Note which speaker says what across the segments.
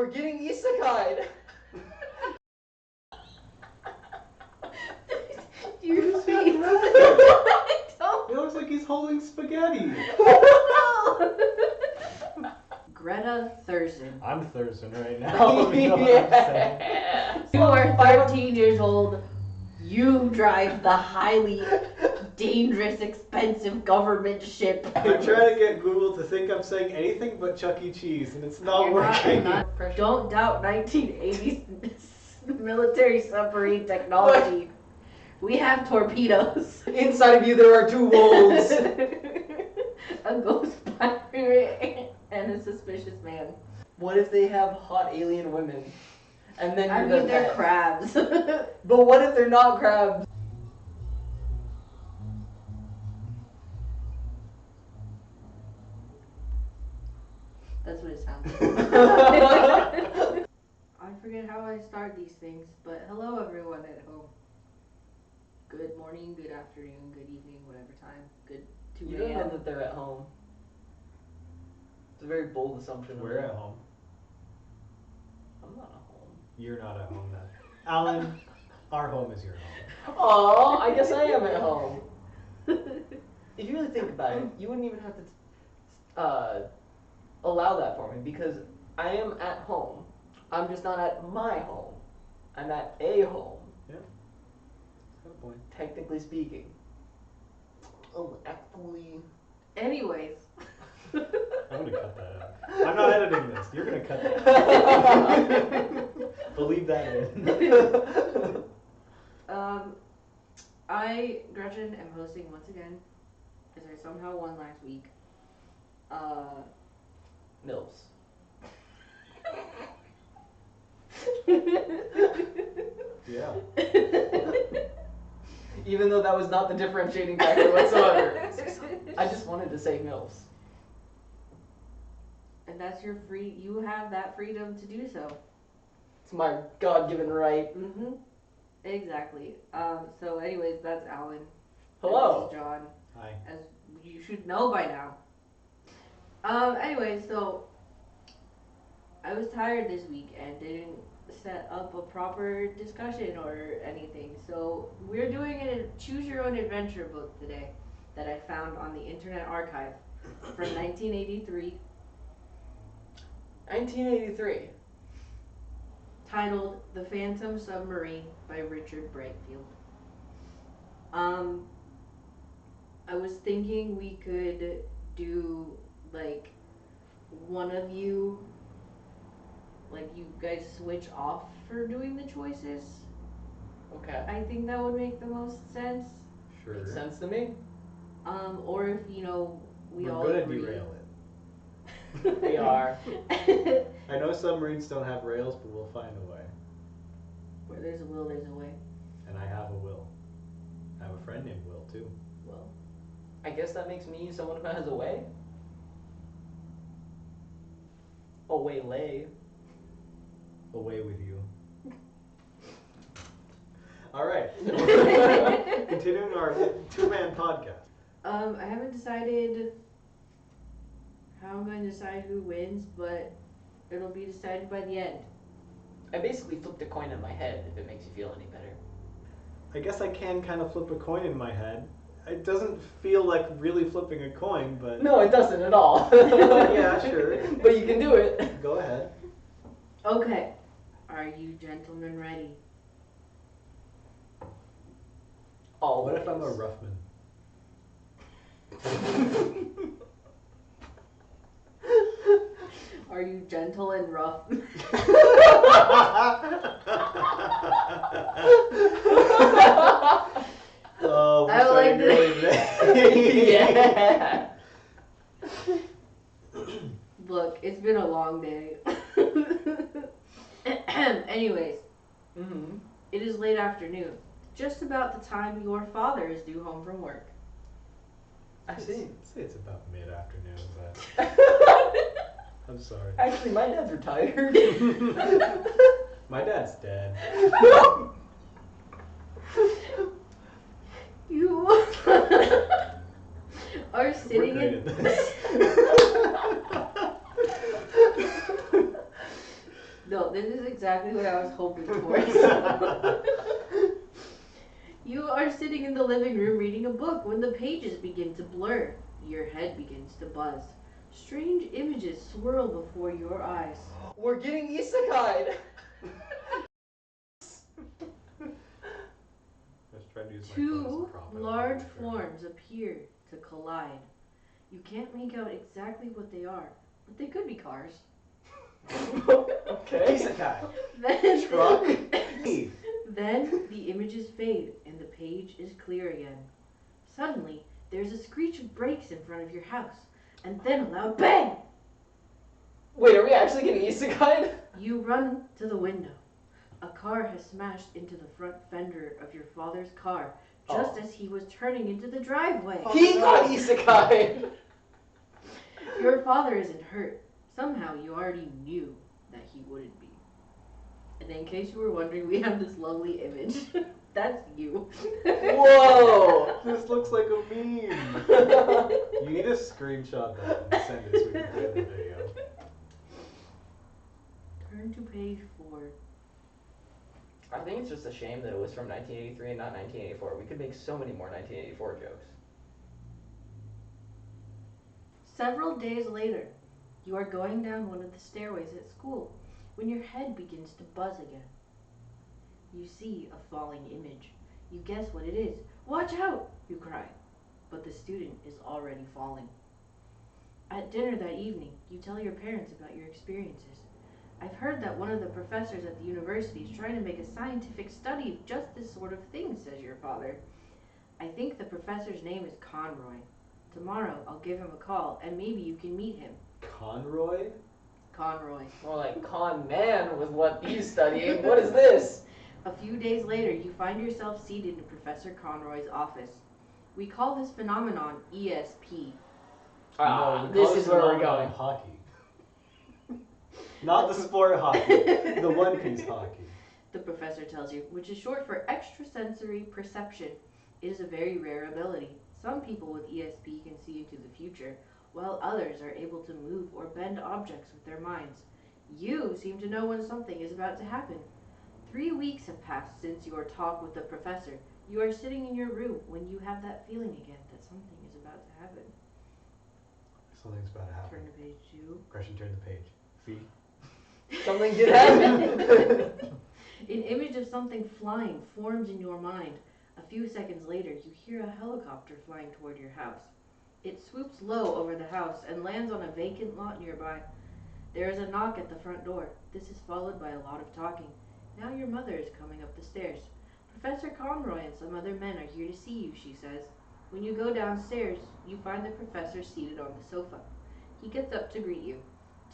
Speaker 1: We're getting isekai'd.
Speaker 2: Your face.
Speaker 3: He looks like he's holding spaghetti.
Speaker 2: Greta Thursen.
Speaker 3: I'm Thurston right now. You know what I'm saying?
Speaker 2: You are 13 years old. You drive the highly dangerous, expensive government ship.
Speaker 3: I'm trying to get Google to think I'm saying anything but Chuck E. Cheese, and it's not working.
Speaker 2: Don't doubt 1980s military submarine technology. We have torpedoes.
Speaker 1: Inside of you there are 2 wolves.
Speaker 2: A ghost pirate and a suspicious man.
Speaker 1: What if they have hot alien women? And then
Speaker 2: I
Speaker 1: you're
Speaker 2: mean,
Speaker 1: the
Speaker 2: they're
Speaker 1: pet?
Speaker 2: crabs.
Speaker 1: But what if they're not crabs?
Speaker 2: That's what it sounds like. I forget how I start these things, but hello everyone at home. Good morning, good afternoon, good evening, whatever time. Good 2
Speaker 1: You don't know
Speaker 2: a.m.
Speaker 1: that they're at home. It's a very bold assumption.
Speaker 3: We're at home.
Speaker 1: I'm not at home.
Speaker 3: You're not at home then. Alan, our home is your home.
Speaker 1: Aw, I guess I am at home. If you really think about it, you wouldn't even have to allow that for me because I am at home. I'm just not at my home. I'm at a home.
Speaker 3: Yeah. Good point.
Speaker 1: Technically speaking. Oh, actually.
Speaker 2: Anyways.
Speaker 3: I'm gonna cut that out. I'm not editing this. You're gonna cut that out. Believe that in.
Speaker 2: I, Gretchen, am hosting once again, as I somehow won last week.
Speaker 1: Mills.
Speaker 3: Yeah.
Speaker 1: Even though that was not the differentiating factor whatsoever. I just wanted to say Mills.
Speaker 2: And that's your you have that freedom to do so.
Speaker 1: It's my God-given right.
Speaker 2: Mm-hmm. Exactly. So anyways, that's Alan.
Speaker 1: Hello.
Speaker 2: And this is John.
Speaker 3: Hi.
Speaker 2: As you should know by now. Anyway, so I was tired this week and didn't set up a proper discussion or anything. So we're doing a choose your own adventure book today that I found on the Internet Archive from 1983.
Speaker 1: 1983.
Speaker 2: Titled The Phantom Submarine by Richard Brightfield. I was thinking we could do like one of you, like you guys switch off for doing the choices.
Speaker 1: Okay.
Speaker 2: I think that would make the most sense.
Speaker 3: Sure.
Speaker 1: Makes sense to me.
Speaker 2: Or if we
Speaker 3: We're
Speaker 2: all
Speaker 3: gonna
Speaker 2: agree.
Speaker 3: derail it.
Speaker 1: We are.
Speaker 3: I know submarines don't have rails, but we'll find a way.
Speaker 2: Where there's a will, there's a way.
Speaker 3: And I have a Will. I have a friend named Will too.
Speaker 2: Well,
Speaker 1: I guess that makes me someone who has a way. A waylay.
Speaker 3: Away with you. All right. Continuing our 2-man podcast.
Speaker 2: I haven't decided how I'm going to decide who wins, but it'll be decided by the end.
Speaker 1: I basically flipped a coin in my head, if it makes you feel any better.
Speaker 3: I guess I can kind of flip a coin in my head. It doesn't feel like really flipping a coin, but...
Speaker 1: No, it doesn't at all.
Speaker 3: Yeah, sure.
Speaker 1: But you can do it.
Speaker 3: Go ahead.
Speaker 2: Okay. Are you gentlemen ready?
Speaker 1: Oh,
Speaker 3: What if I'm a roughman?
Speaker 2: Are you gentle and rough?
Speaker 3: Oh,
Speaker 2: I like
Speaker 3: really
Speaker 1: Yeah.
Speaker 2: Look, it's been a long day. Anyways,
Speaker 1: Mm-hmm.
Speaker 2: it is late afternoon. Just about the time your father is due home from work.
Speaker 1: I see.
Speaker 3: Say it's about mid-afternoon, but I'm sorry.
Speaker 1: Actually, my dad's retired.
Speaker 3: My dad's dead.
Speaker 2: You are sitting
Speaker 3: We're great
Speaker 2: in...
Speaker 3: at this.
Speaker 2: No, this is exactly what I was hoping for. You are sitting in the living room reading a book when the pages begin to blur. Your head begins to buzz. Strange images swirl before your eyes.
Speaker 1: We're getting isekai'd.
Speaker 3: Just trying to use my phone as a
Speaker 2: Two
Speaker 3: prop.
Speaker 2: large forms appear to collide. You can't make out exactly what they are, but they could be cars.
Speaker 1: Okay.
Speaker 3: Isekai.
Speaker 2: Then,
Speaker 3: Truck.
Speaker 2: then the images fade and the page is clear again. Suddenly, there's a screech of brakes in front of your house, and then a loud bang!
Speaker 1: Wait, are we actually getting isekai'd?
Speaker 2: You run to the window. A car has smashed into the front fender of your father's car just as he was turning into the driveway.
Speaker 1: He got isekai'd.
Speaker 2: Your father isn't hurt. Somehow you already knew that he wouldn't be. And in case you were wondering, we have this lovely image. That's you.
Speaker 1: Whoa.
Speaker 3: This looks like a meme. You need to screenshot that and send it so we can put it in the video.
Speaker 2: Turn to page 4.
Speaker 1: I think it's just a shame that it was from 1983 and not 1984. We could make so many more 1984 jokes.
Speaker 2: Several days later, you are going down one of the stairways at school when your head begins to buzz again. You see a falling image. You guess what it is. Watch out, you cry. But the student is already falling. At dinner that evening, you tell your parents about your experiences. I've heard that one of the professors at the university is trying to make a scientific study of just this sort of thing, says your father. I think the professor's name is Conroy. Tomorrow I'll give him a call and maybe you can meet him.
Speaker 3: Conroy?
Speaker 2: Conroy.
Speaker 1: More like con man with what he's studying. What is this?
Speaker 2: A few days later, you find yourself seated in Professor Conroy's office. We call this phenomenon ESP.
Speaker 1: Ah,
Speaker 3: No,
Speaker 1: this
Speaker 3: college
Speaker 1: is where we're
Speaker 3: phenomenon
Speaker 1: going.
Speaker 3: Hockey. Not the sport hockey. The one-piece hockey.
Speaker 2: The professor tells you, which is short for extrasensory perception. It is a very rare ability. Some people with ESP can see into the future, while others are able to move or bend objects with their minds. You seem to know when something is about to happen. 3 weeks have passed since your talk with the professor. You are sitting in your room when you have that feeling again that something is about to happen.
Speaker 3: Something's about to happen.
Speaker 2: Turn to page 2.
Speaker 3: Gretchen, turn the page. Fee.
Speaker 1: Something did happen.
Speaker 2: An image of something flying forms in your mind. A few seconds later, you hear a helicopter flying toward your house. It swoops low over the house and lands on a vacant lot nearby. There is a knock at the front door. This is followed by a lot of talking. Now your mother is coming up the stairs. Professor Conroy and some other men are here to see you, she says. When you go downstairs, you find the professor seated on the sofa. He gets up to greet you.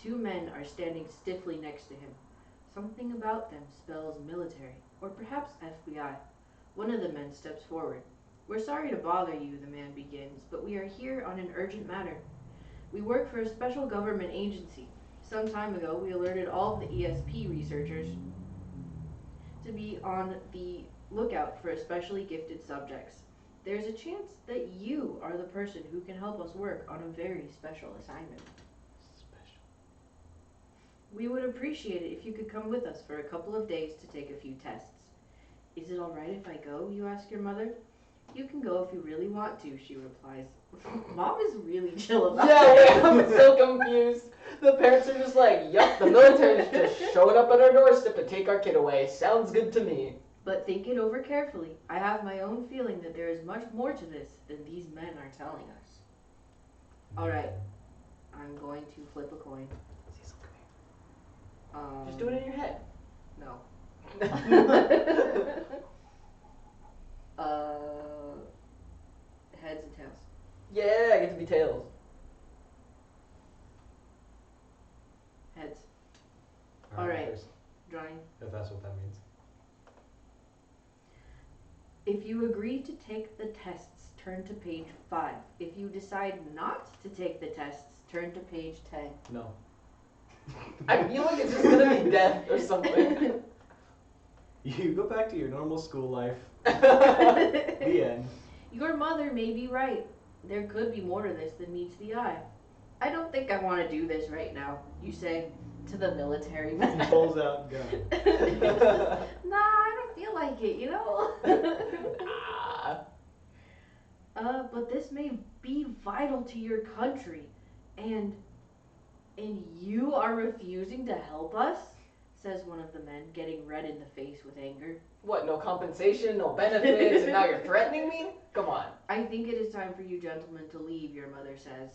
Speaker 2: 2 men are standing stiffly next to him. Something about them spells military, or perhaps FBI. One of the men steps forward. We're sorry to bother you, the man begins, but we are here on an urgent matter. We work for a special government agency. Some time ago, we alerted all of the ESP researchers to be on the lookout for especially gifted subjects. There's a chance that you are the person who can help us work on a very special assignment.
Speaker 3: Special.
Speaker 2: We would appreciate it if you could come with us for a couple of days to take a few tests. Is it all right if I go, you ask your mother? You can go if you really want to, she replies. Mom is really chill about
Speaker 1: Yeah,
Speaker 2: it.
Speaker 1: wait, I'm so confused. The parents are just like, yup, the military's just showing up at our doorstep to take our kid away. Sounds good to me.
Speaker 2: But think it over carefully. I have my own feeling that there is much more to this than these men are telling us. Alright, I'm going to flip a coin.
Speaker 1: Just do it in your head.
Speaker 2: No. Heads and tails.
Speaker 1: Yeah, I get to be tails.
Speaker 2: Heads. Alright.
Speaker 3: First,
Speaker 2: Drawing.
Speaker 3: if that's what that means.
Speaker 2: If you agree to take the tests, turn to page 5. If you decide not to take the tests, turn to page 10.
Speaker 3: No.
Speaker 1: I feel like it's just gonna be death or something.
Speaker 3: You go back to your normal school life. The end.
Speaker 2: Your mother may be right. There could be more to this than meets the eye. I don't think I want to do this right now, you say. to the military
Speaker 3: He
Speaker 2: man.
Speaker 3: pulls out gun.
Speaker 2: Nah, I don't feel like it, you know?
Speaker 1: Ah.
Speaker 2: But this may be vital to your country, and you are refusing to help us? Says one of the men, getting red in the face with anger.
Speaker 1: What, no compensation, no benefits, and now you're threatening me? Come on.
Speaker 2: I think it is time for you gentlemen to leave, your mother says.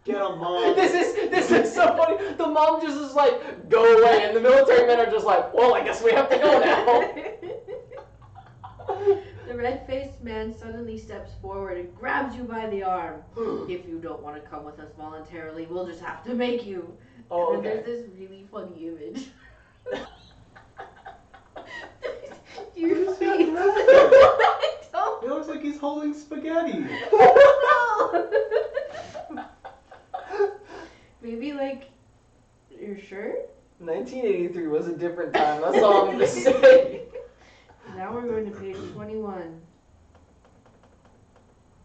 Speaker 3: Get him, Mom.
Speaker 1: This is so funny. The mom just is like, go away, and the military men are just like, well, I guess we have to go now.
Speaker 2: The red-faced man suddenly steps forward and grabs you by the arm. If you don't want to come with us voluntarily, we'll just have to make you.
Speaker 1: Oh,
Speaker 2: And then
Speaker 1: okay.
Speaker 2: there's this really funny image. Your
Speaker 3: Who's
Speaker 2: face.
Speaker 3: that?
Speaker 2: I don't
Speaker 3: It looks like he's holding spaghetti.
Speaker 2: know. Maybe like your shirt?
Speaker 1: 1983 was a different time. That's all I'm gonna say.
Speaker 2: Now we're going to page 21.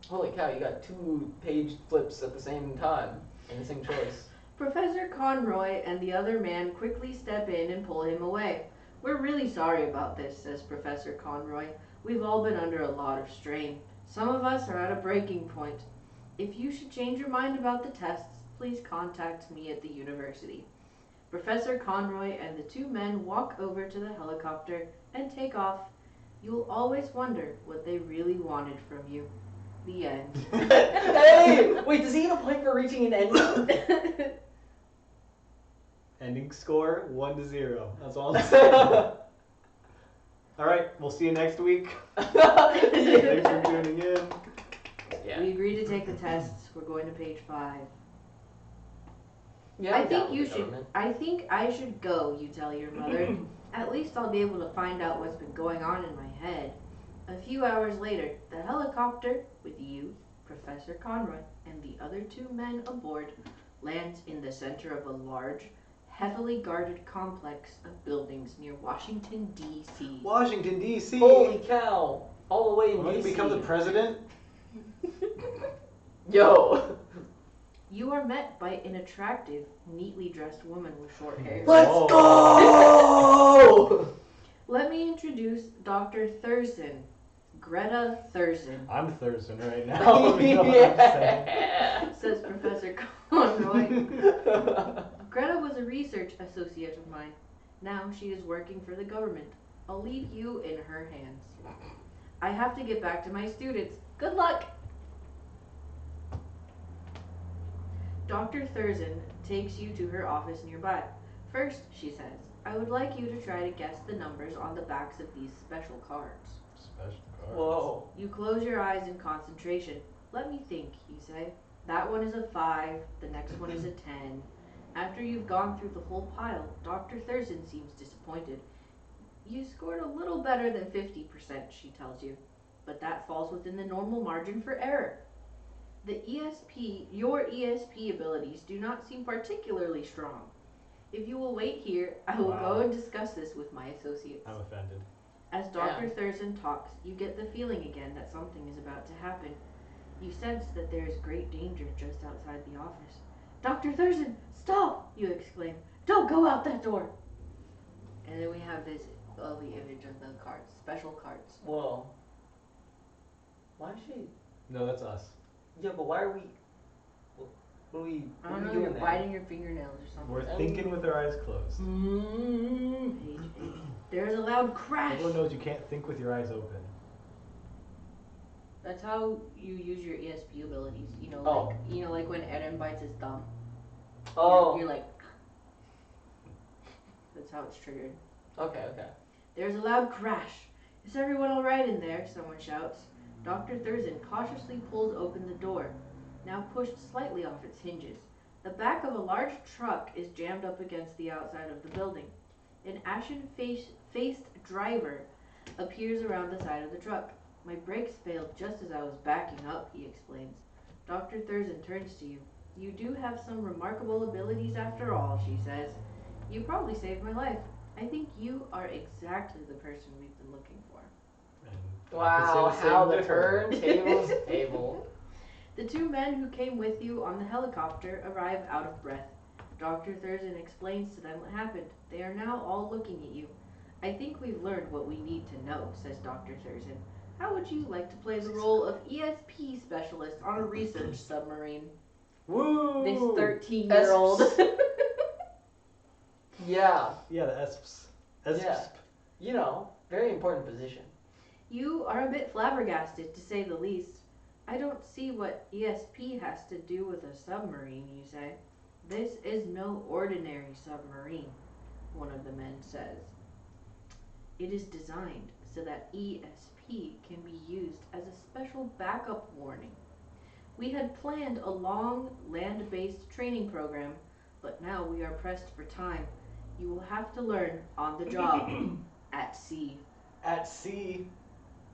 Speaker 1: Holy cow, you got 2 page flips at the same time in the same choice.
Speaker 2: Professor Conroy and the other man quickly step in and pull him away. We're really sorry about this, says Professor Conroy. We've all been under a lot of strain. Some of us are at a breaking point. If you should change your mind about the tests, please contact me at the university. Professor Conroy and the 2 men walk over to the helicopter and take off. You'll always wonder what they really wanted from you. The end.
Speaker 1: Hey! Wait, does he get a point for reaching an ending?
Speaker 3: Ending score 1-0. That's all I'm saying. All right, we'll see you next week. Thanks for tuning in.
Speaker 1: Yeah.
Speaker 2: We agreed to take the tests. We're going to page 5.
Speaker 1: Yeah,
Speaker 2: I
Speaker 1: I'm down
Speaker 2: think you
Speaker 1: with the
Speaker 2: should.
Speaker 1: government.
Speaker 2: I think I should go. You tell your mother. At least I'll be able to find out what's been going on in my head. A few hours later, the helicopter with you, Professor Conroy, and the other 2 men aboard lands in the center of a large, heavily guarded complex of buildings near Washington, D.C.
Speaker 3: Washington, D.C.
Speaker 1: Holy cow! All the way in
Speaker 3: I'm going to
Speaker 1: DC.
Speaker 3: become the president.
Speaker 1: Yo!
Speaker 2: You are met by an attractive, neatly dressed woman with short hair.
Speaker 1: Let's
Speaker 3: Whoa.
Speaker 1: go!
Speaker 2: Let me introduce Dr. Thurston, Greta Thurston,
Speaker 3: I'm Thurston right now. You know what I'm saying?
Speaker 1: Yeah!
Speaker 2: says Professor Conroy. Greta was a research associate of mine. Now she is working for the government. I'll leave you in her hands. I have to get back to my students. Good luck! Dr. Thurston takes you to her office nearby. First, she says, I would like you to try to guess the numbers on the backs of these special cards.
Speaker 3: Special cards.
Speaker 1: Whoa.
Speaker 2: You close your eyes in concentration. Let me think, you say. That one is a 5, the next one is a 10. After you've gone through the whole pile, Dr. Thurston seems disappointed. You scored a little better than 50%, she tells you, but that falls within the normal margin for error. Your ESP abilities do not seem particularly strong. If you will wait here, I will go and discuss this with my associates.
Speaker 3: I'm offended.
Speaker 2: As Dr. Thurston talks, you get the feeling again that something is about to happen. You sense that there is great danger just outside the office. Dr. Thurston, stop! You exclaim. Don't go out that door! And then we have this lovely image of the cards, special cards.
Speaker 1: Whoa. Why is she?
Speaker 3: No, that's us.
Speaker 1: Yeah, but why are we? What are we?
Speaker 2: I
Speaker 1: What
Speaker 2: don't
Speaker 1: are
Speaker 2: know,
Speaker 1: we
Speaker 2: you're
Speaker 1: doing there?
Speaker 2: biting your fingernails or something.
Speaker 3: We're thinking with our eyes closed.
Speaker 2: Page 8. There is a loud crash.
Speaker 3: Everyone knows you can't think with your eyes open.
Speaker 2: That's how you use your ESP abilities. You know,
Speaker 1: Oh.
Speaker 2: like when Eren bites his thumb.
Speaker 1: Oh.
Speaker 2: You're like. That's how it's triggered.
Speaker 1: Okay. Okay.
Speaker 2: There's a loud crash. Is everyone all right in there? Someone shouts. Dr. Thurston cautiously pulls open the door, now pushed slightly off its hinges. The back of a large truck is jammed up against the outside of the building. An ashen-faced driver appears around the side of the truck. My brakes failed just as I was backing up, he explains. Dr. Thurston turns to you. You do have some remarkable abilities after all, she says. You probably saved my life. I think you are exactly the person we've been looking for.
Speaker 3: And
Speaker 1: Wow,
Speaker 3: I could say
Speaker 1: how
Speaker 3: the
Speaker 1: the
Speaker 3: same to her.
Speaker 1: turntables table.
Speaker 2: The 2 men who came with you on the helicopter arrive out of breath. Dr. Thurston explains to them what happened. They are now all looking at you. I think we've learned what we need to know, says Dr. Thurston. How would you like to play the role of ESP specialist on a research submarine?
Speaker 1: Woo!
Speaker 2: This 13-year-old.
Speaker 1: Yeah.
Speaker 3: Yeah, the ESPs. ESPs.
Speaker 1: Yeah. You know, very important position.
Speaker 2: You are a bit flabbergasted, to say the least. I don't see what ESP has to do with a submarine, you say. This is no ordinary submarine, one of the men says. It is designed so that ESP can be used as a special backup warning. We had planned a long land-based training program, but now we are pressed for time. You will have to learn on the job at sea.
Speaker 3: At sea.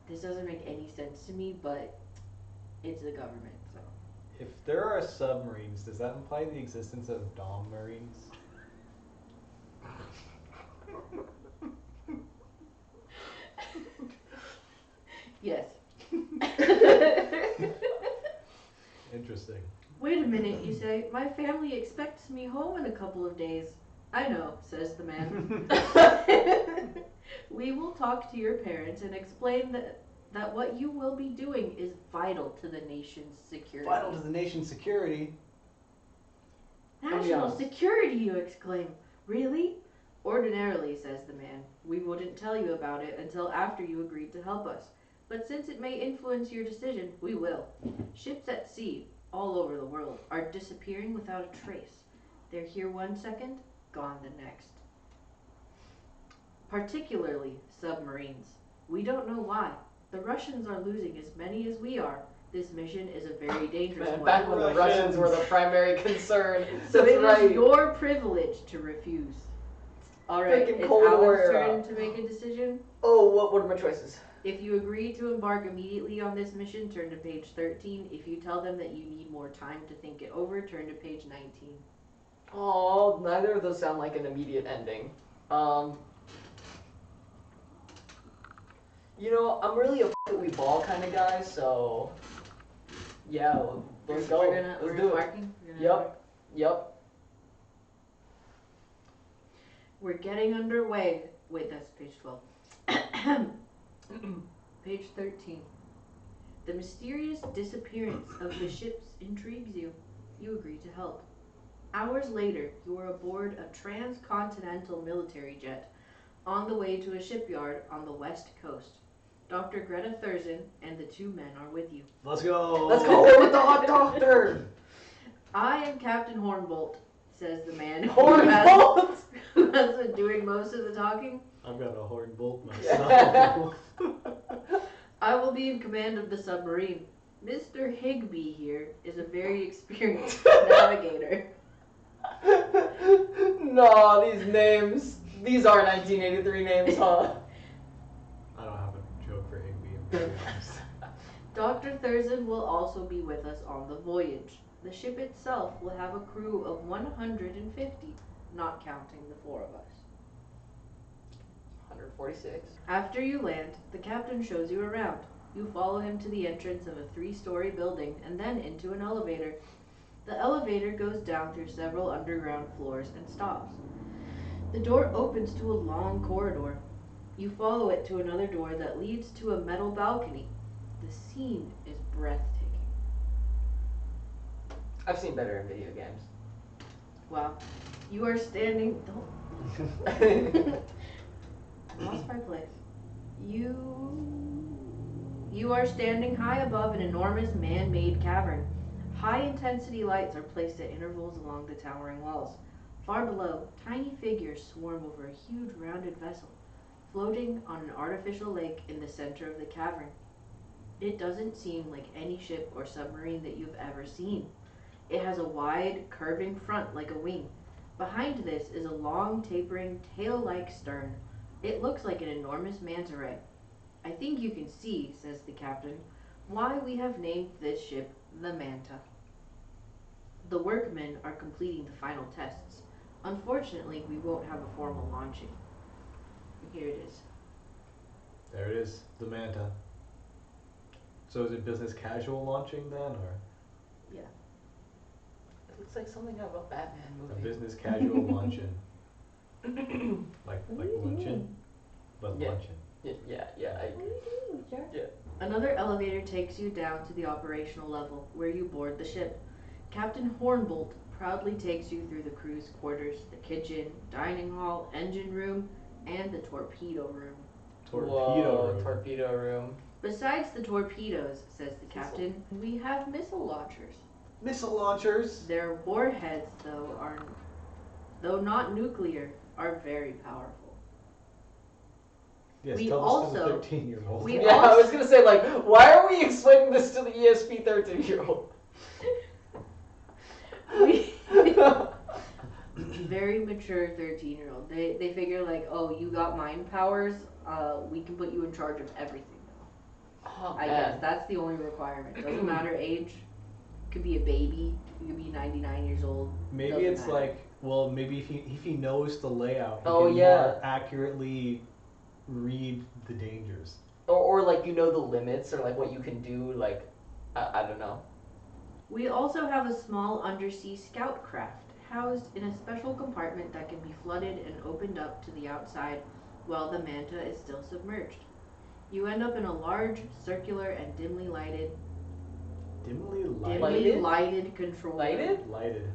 Speaker 2: This doesn't make any sense to me, but it's the government, so.
Speaker 3: If there are submarines, does that imply the existence of Dom Marines?
Speaker 2: Yes.
Speaker 3: Interesting.
Speaker 2: Wait a minute, you say. My family expects me home in a couple of days. I know, says the man. We will talk to your parents and explain that what you will be doing is vital to the nation's security.
Speaker 3: Vital to the nation's security.
Speaker 2: National security, you exclaim. Really? Ordinarily, says the man, we wouldn't tell you about it until after you agreed to help us. But since it may influence your decision, we will. Ships at sea, all over the world, are disappearing without a trace. They're here one second, gone the next. Particularly submarines. We don't know why. The Russians are losing as many as we are. This mission is a very dangerous one.
Speaker 1: Back when the Russians were the primary concern.
Speaker 2: So
Speaker 1: That's
Speaker 2: it
Speaker 1: right.
Speaker 2: is your privilege to refuse. Alright,
Speaker 1: Freaking
Speaker 2: it's
Speaker 1: Cold War
Speaker 2: Alan's
Speaker 1: era.
Speaker 2: turn to make a decision.
Speaker 1: Oh, what are my choices?
Speaker 2: If you agree to embark immediately on this mission, turn to page 13. If you tell them that you need more time to think it over, turn to page 19.
Speaker 1: Oh, neither of those sound like an immediate ending. You know, I'm really a we ball kind of guy, so yeah, let's go. Let's do it.
Speaker 2: Marking?
Speaker 1: Yep.
Speaker 2: We're getting underway. Wait, that's page 12. Page 13. The mysterious disappearance of the ships intrigues you. You agree to help. Hours later, you are aboard a transcontinental military jet on the way to a shipyard on the west coast. Dr. Greta Thurston and the two men are with you.
Speaker 3: Let's go.
Speaker 1: Let's go with the hot doctor.
Speaker 2: I am Captain Hornbolt, says the man
Speaker 1: Hornbolt.
Speaker 2: who has been doing most of the talking.
Speaker 3: I've got a horn bolt myself.
Speaker 2: I will be in command of the submarine. Mr. Higby here is a very experienced navigator.
Speaker 1: No, these names. These are 1983 names, huh?
Speaker 3: I don't have a joke for Higby, I'm very honest.
Speaker 2: Dr. Thurston will also be with us on the voyage. The ship itself will have a crew of 150, not counting the four of us.
Speaker 1: 146.
Speaker 2: After you land, the captain shows you around. You follow him to the entrance of a 3-story building and then into an elevator. The elevator goes down through several underground floors and stops. The door opens to a long corridor. You follow it to another door that leads to a metal balcony. The scene is breathtaking.
Speaker 1: I've seen better in video games.
Speaker 2: Wow. You are standing... I lost my place. You are standing high above an enormous man-made cavern. High-intensity lights are placed at intervals along the towering walls. Far below, tiny figures swarm over a huge rounded vessel, floating on an artificial lake in the center of the cavern. It doesn't seem like any ship or submarine that you've ever seen. It has a wide, curving front like a wing. Behind this is a long, tapering, tail-like stern. It looks like an enormous manta ray. I think you can see, says the captain, why we have named this ship the Manta. The workmen are completing the final tests. Unfortunately, we won't have a formal launching. Here it is.
Speaker 3: There it is, the Manta. So is it business casual launching then, or?
Speaker 2: Yeah.
Speaker 1: Looks like something out of a Batman
Speaker 3: A
Speaker 1: movie.
Speaker 3: business casual luncheon. like luncheon, but
Speaker 1: Yeah.
Speaker 3: luncheon.
Speaker 1: Yeah.
Speaker 2: What are you doing, sir?
Speaker 1: Yeah.
Speaker 2: Another elevator takes you down to the operational level, where you board the ship. Captain Hornbolt proudly takes you through the crew's quarters, the kitchen, dining hall, engine room, and the torpedo room.
Speaker 3: Torpedo room.
Speaker 1: Torpedo room.
Speaker 2: Besides the torpedoes, says the captain, we have missile launchers.
Speaker 3: Missile launchers.
Speaker 2: Their warheads, though not nuclear, are very powerful.
Speaker 3: Yes,
Speaker 2: We
Speaker 3: tell this to the
Speaker 2: also-
Speaker 3: 13-year-old.
Speaker 2: we
Speaker 1: Yeah, I was gonna say, like, why are we explaining this to the ESP 13-year-old?
Speaker 2: We very mature 13-year-old. They figure like, oh, you got mind powers, we can put you in charge of everything now.
Speaker 1: Oh,
Speaker 2: I guess that's the only requirement. Doesn't matter age. Could be a baby. You could be 99 years old.
Speaker 3: Maybe
Speaker 2: Doesn't
Speaker 3: it's
Speaker 2: matter.
Speaker 3: like, well, maybe if he knows the layout, he
Speaker 1: Oh,
Speaker 3: can
Speaker 1: yeah.
Speaker 3: more accurately read the dangers.
Speaker 1: Or like, you know the limits, or like what you can do, like, I don't know.
Speaker 2: We also have a small undersea scout craft housed in a special compartment that can be flooded and opened up to the outside while the manta is still submerged. You end up in a large, circular, and dimly lighted control room.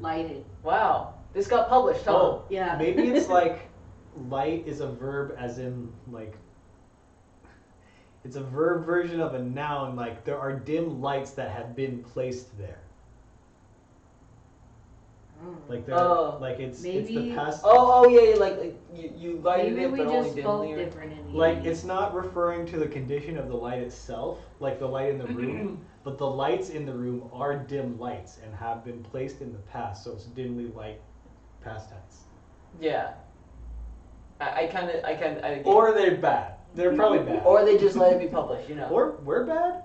Speaker 2: Lighted.
Speaker 1: Wow. This got published, huh?
Speaker 3: Oh,
Speaker 2: Yeah.
Speaker 3: maybe it's like light is a verb, as in like it's a verb version of a noun. Like there are dim lights that have been placed there. Like there, like it's the
Speaker 2: Maybe-
Speaker 3: past.
Speaker 1: Oh, yeah, like you lighted
Speaker 2: Maybe
Speaker 1: it,
Speaker 2: we
Speaker 1: but only
Speaker 2: just spoke
Speaker 1: dimly.
Speaker 2: different in the
Speaker 3: Like
Speaker 2: 80s.
Speaker 3: it's not referring to the condition of the light itself, like the light in the room, but the lights in the room are dim lights and have been placed in the past, so it's dimly light past tense.
Speaker 1: Yeah. I kind of.
Speaker 3: Or they're bad. They're probably bad.
Speaker 1: Or they just let it be published, you know.
Speaker 3: Or we're bad.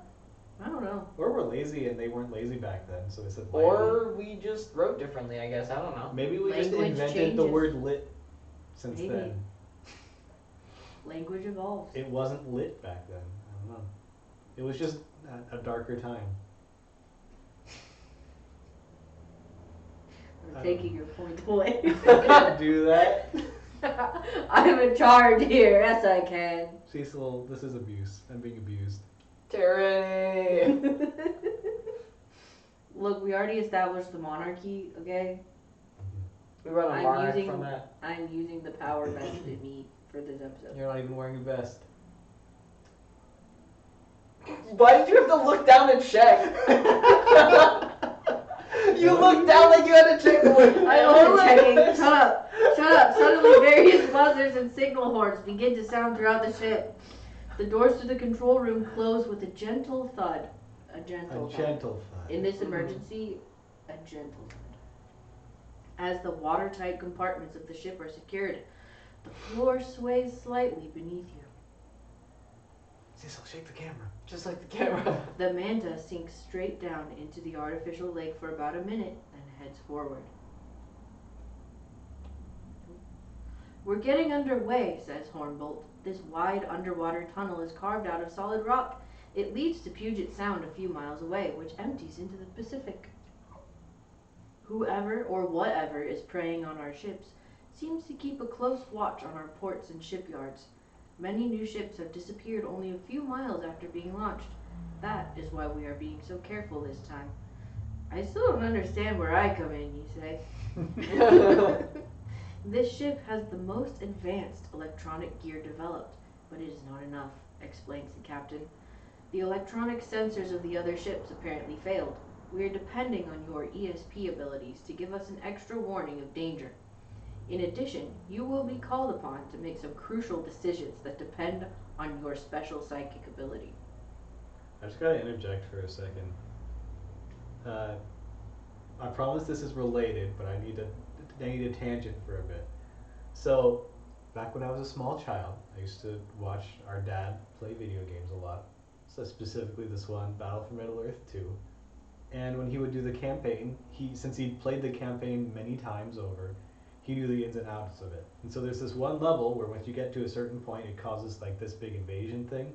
Speaker 2: I don't know.
Speaker 3: Or we're lazy and they weren't lazy back then, so they said lighty.
Speaker 1: Or we just wrote differently, I guess. I don't know.
Speaker 3: Maybe we just
Speaker 2: Language
Speaker 3: invented the
Speaker 2: changes.
Speaker 3: word lit since
Speaker 2: Maybe.
Speaker 3: then.
Speaker 2: Language evolves.
Speaker 3: It wasn't lit back then. I don't know. It was just a darker time.
Speaker 2: I'm taking your point away.
Speaker 3: I can't do that.
Speaker 2: I'm in charge here. Yes, I can.
Speaker 3: Cecil, this is abuse. I'm being abused.
Speaker 1: Tyranny.
Speaker 2: Look, we already established the monarchy, okay?
Speaker 1: We run a
Speaker 2: I'm
Speaker 1: monarch
Speaker 2: using-
Speaker 1: from that.
Speaker 2: I'm using the power vested in me for this episode.
Speaker 3: You're not even wearing a vest.
Speaker 1: Why did you have to look down and check? You looked down like you had to check the way.
Speaker 2: I wasn't checking. Shut up. Shut up. Suddenly, various buzzers and signal horns begin to sound throughout the ship. The doors to the control room close with a gentle thud. A gentle
Speaker 3: A
Speaker 2: thud.
Speaker 3: gentle thud.
Speaker 2: In this emergency, a gentle thud. As the watertight compartments of the ship are secured, the floor sways slightly beneath you.
Speaker 3: Cecil, shake the camera.
Speaker 1: Just like the camera.
Speaker 2: The manta sinks straight down into the artificial lake for about a minute, then heads forward. We're getting underway, says Hornbolt. This wide underwater tunnel is carved out of solid rock. It leads to Puget Sound a few miles away, which empties into the Pacific. Whoever or whatever is preying on our ships seems to keep a close watch on our ports and shipyards. Many new ships have disappeared only a few miles after being launched. That is why we are being so careful this time. I still don't understand where I come in, you say. This ship has the most advanced electronic gear developed, but it is not enough, explains the captain. The electronic sensors of the other ships apparently failed. We are depending on your ESP abilities to give us an extra warning of danger. In addition, you will be called upon to make some crucial decisions that depend on your special psychic ability.
Speaker 3: I just gotta interject for a second. I promise this is related, but I need a tangent for a bit. So, back when I was a small child, I used to watch our dad play video games a lot. So specifically this one, Battle for Middle Earth 2. And when he would do the campaign, since he'd played the campaign many times over, he knew the ins and outs of it. And so there's this one level where once you get to a certain point, it causes like this big invasion thing.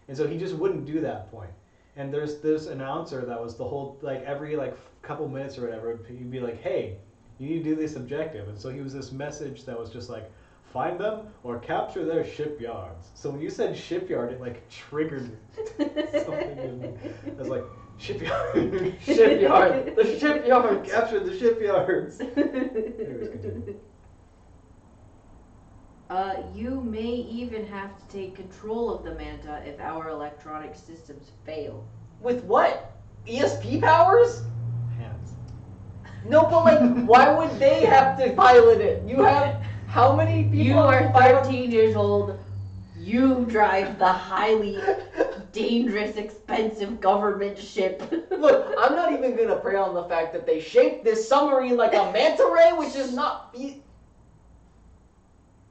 Speaker 3: And so he just wouldn't do that point. And there's this announcer that was the whole like every like couple minutes or whatever, he'd be like, "Hey, you need to do this objective." And so he was this message that was just like, "Find them or capture their shipyards." So when you said shipyard, it like triggered something in me. I was like, shipyard,
Speaker 1: Shipyard. The shipyard.
Speaker 3: capture the shipyards. Anyways, continue.
Speaker 2: You may even have to take control of the Manta if our electronic systems fail.
Speaker 1: With what? ESP powers?
Speaker 3: Hands.
Speaker 1: No, but like, why would they have to pilot it? You have how many people?
Speaker 2: You are
Speaker 1: pilot-
Speaker 2: 13 years old. You drive the highly dangerous, expensive government ship.
Speaker 1: Look, I'm not even gonna prey on the fact that they shaped this submarine like a manta ray, which is not.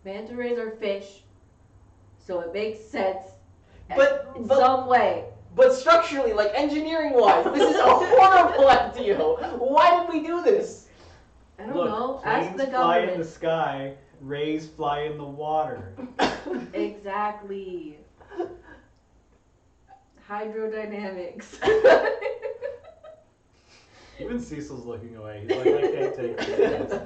Speaker 2: Manta rays are fish, so it makes sense.
Speaker 1: But-
Speaker 2: in
Speaker 1: but-
Speaker 2: some way.
Speaker 1: But structurally, like engineering-wise, this is a horrible idea. Why did we do this?
Speaker 2: I don't
Speaker 3: Look,
Speaker 2: know. Ask
Speaker 3: planes
Speaker 2: the
Speaker 3: fly in the
Speaker 2: government.
Speaker 3: sky, rays fly in the water.
Speaker 2: Exactly. Hydrodynamics.
Speaker 3: Even Cecil's looking away. He's like, I can't take this.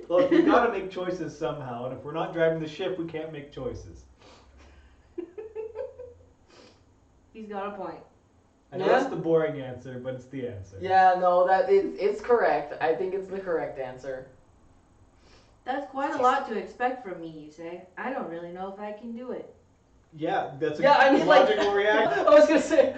Speaker 3: Look, we gotta make choices somehow, and if we're not driving the ship, we can't make choices.
Speaker 2: He's got a point.
Speaker 3: I know
Speaker 1: Yeah?
Speaker 3: that's the boring answer, but it's the answer.
Speaker 1: Yeah, no, it's correct. I think it's the correct answer.
Speaker 2: That's quite a lot to expect from me, you say. I don't really know if I can do it.
Speaker 3: Yeah, that's a
Speaker 1: Yeah, I mean, like,
Speaker 3: logical reaction.
Speaker 1: I was gonna say,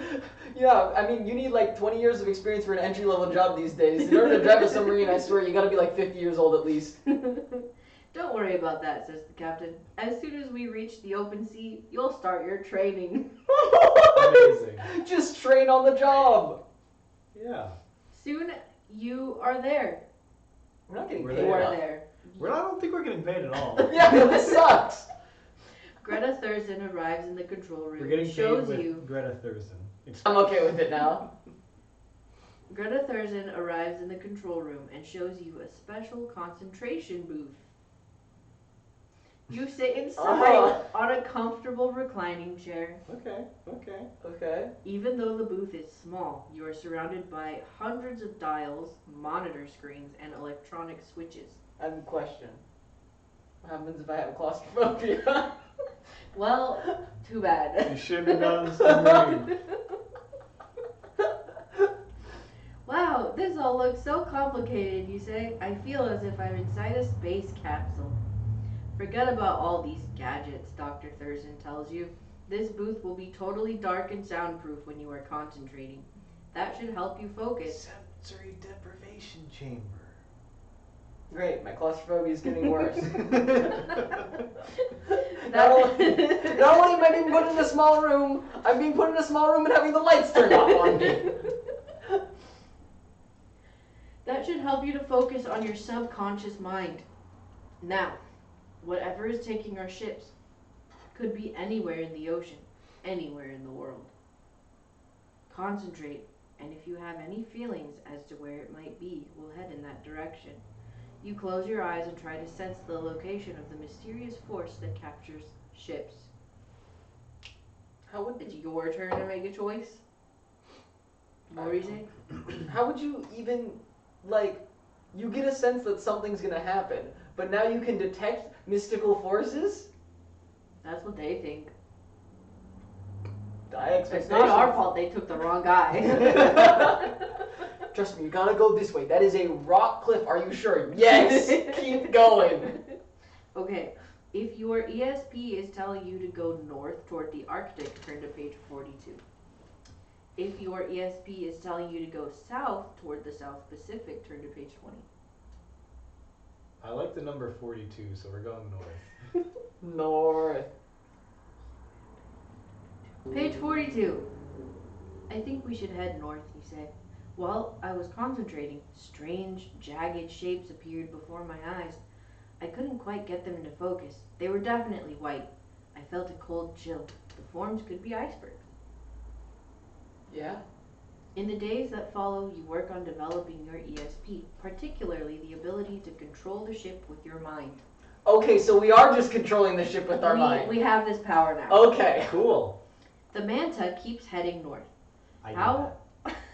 Speaker 1: yeah, I mean, you need like 20 years of experience for an entry-level job these days. In order to drive a submarine, I swear, you gotta be like 50 years old at least.
Speaker 2: Don't worry about that, says the captain. As soon as we reach the open sea, you'll start your training.
Speaker 3: Amazing.
Speaker 1: Just train on the job.
Speaker 3: Yeah.
Speaker 2: Soon you are there.
Speaker 1: We're not getting
Speaker 3: We're
Speaker 1: paid
Speaker 2: You are
Speaker 1: enough.
Speaker 2: there.
Speaker 3: I don't think we're getting paid at all.
Speaker 1: Yeah, this sucks.
Speaker 2: Greta Thurston arrives in the control room
Speaker 3: We're getting
Speaker 2: and
Speaker 3: paid
Speaker 2: shows
Speaker 3: with
Speaker 2: you.
Speaker 3: Greta Thurston.
Speaker 1: I'm okay with it now.
Speaker 2: Greta Thurston arrives in the control room and shows you a special concentration booth. You sit inside on a comfortable reclining chair.
Speaker 3: Okay.
Speaker 2: Even though the booth is small, you are surrounded by hundreds of dials, monitor screens, and electronic switches.
Speaker 1: I have a question. What happens if I have claustrophobia?
Speaker 2: Well, too bad.
Speaker 3: You shouldn't have done the submarine.
Speaker 2: Wow, this all looks so complicated, you say. I feel as if I'm inside a space capsule. Forget about all these gadgets, Dr. Thurston tells you. This booth will be totally dark and soundproof when you are concentrating. That should help you focus.
Speaker 3: Sensory deprivation chamber.
Speaker 1: Great, my claustrophobia is getting worse.
Speaker 2: That-
Speaker 1: Not only am I being put in a small room, I'm being put in a small room and having the lights turned off on me.
Speaker 2: That should help you to focus on your subconscious mind. Now, whatever is taking our ships could be anywhere in the ocean, anywhere in the world. Concentrate, and if you have any feelings as to where it might be, we'll head in that direction. You close your eyes and try to sense the location of the mysterious force that captures ships.
Speaker 1: How would
Speaker 2: It's your turn to make a choice. What were you saying?
Speaker 1: How would you even, like, you get a sense that something's gonna happen, but now you can detect mystical forces?
Speaker 2: That's what they think.
Speaker 1: It's
Speaker 2: It's not our fault they took the wrong guy.
Speaker 1: Trust me, you gotta go this way. That is a rock cliff. Are you sure? Yes! Keep going.
Speaker 2: Okay, if your ESP is telling you to go north toward the Arctic, turn to page 42. If your ESP is telling you to go south toward the South Pacific, turn to page 20.
Speaker 3: I like the number 42, so we're going north.
Speaker 1: North.
Speaker 2: Page 42. I think we should head north, you say. While I was concentrating, strange, jagged shapes appeared before my eyes. I couldn't quite get them into focus. They were definitely white. I felt a cold chill. The forms could be icebergs.
Speaker 1: Yeah.
Speaker 2: In the days that follow, you work on developing your ESP, particularly the ability to control the ship with your mind.
Speaker 1: Okay, so we are just controlling the ship with our mind.
Speaker 2: We have this power now.
Speaker 1: Okay.
Speaker 3: Cool.
Speaker 2: The manta keeps heading north.
Speaker 3: I did
Speaker 2: How?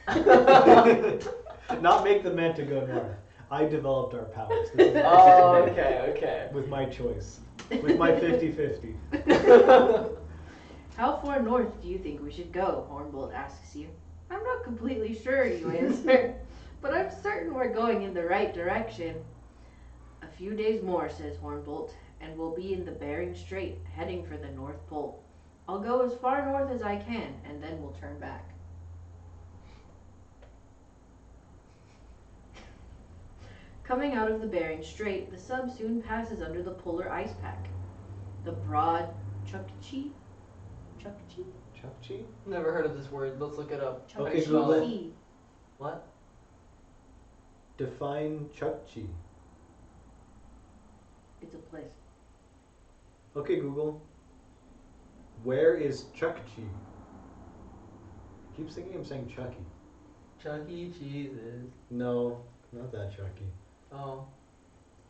Speaker 3: that. Not make the manta go north. I developed our powers. This is
Speaker 1: Oh, okay.
Speaker 3: with my choice. With my 50-50.
Speaker 2: How far north do you think we should go? Hornbolt asks you. I'm not completely sure, you answer, but I'm certain we're going in the right direction. A few days more, says Hornbolt, and we'll be in the Bering Strait, heading for the North Pole. I'll go as far north as I can, and then we'll turn back. Coming out of the Bering Strait, the sub soon passes under the polar ice pack. The broad Chukchi?
Speaker 3: Chukchi?
Speaker 1: Never heard of this word. Let's look it up.
Speaker 2: Chukchi
Speaker 3: Okay, Google.
Speaker 2: Sea.
Speaker 1: What?
Speaker 3: Define Chukchi.
Speaker 2: It's a place.
Speaker 3: Okay, Google. Where is Chukchi? I keep thinking I'm saying Chucky.
Speaker 1: Chuck E. Cheese's.
Speaker 3: No, not that Chucky.
Speaker 1: Oh,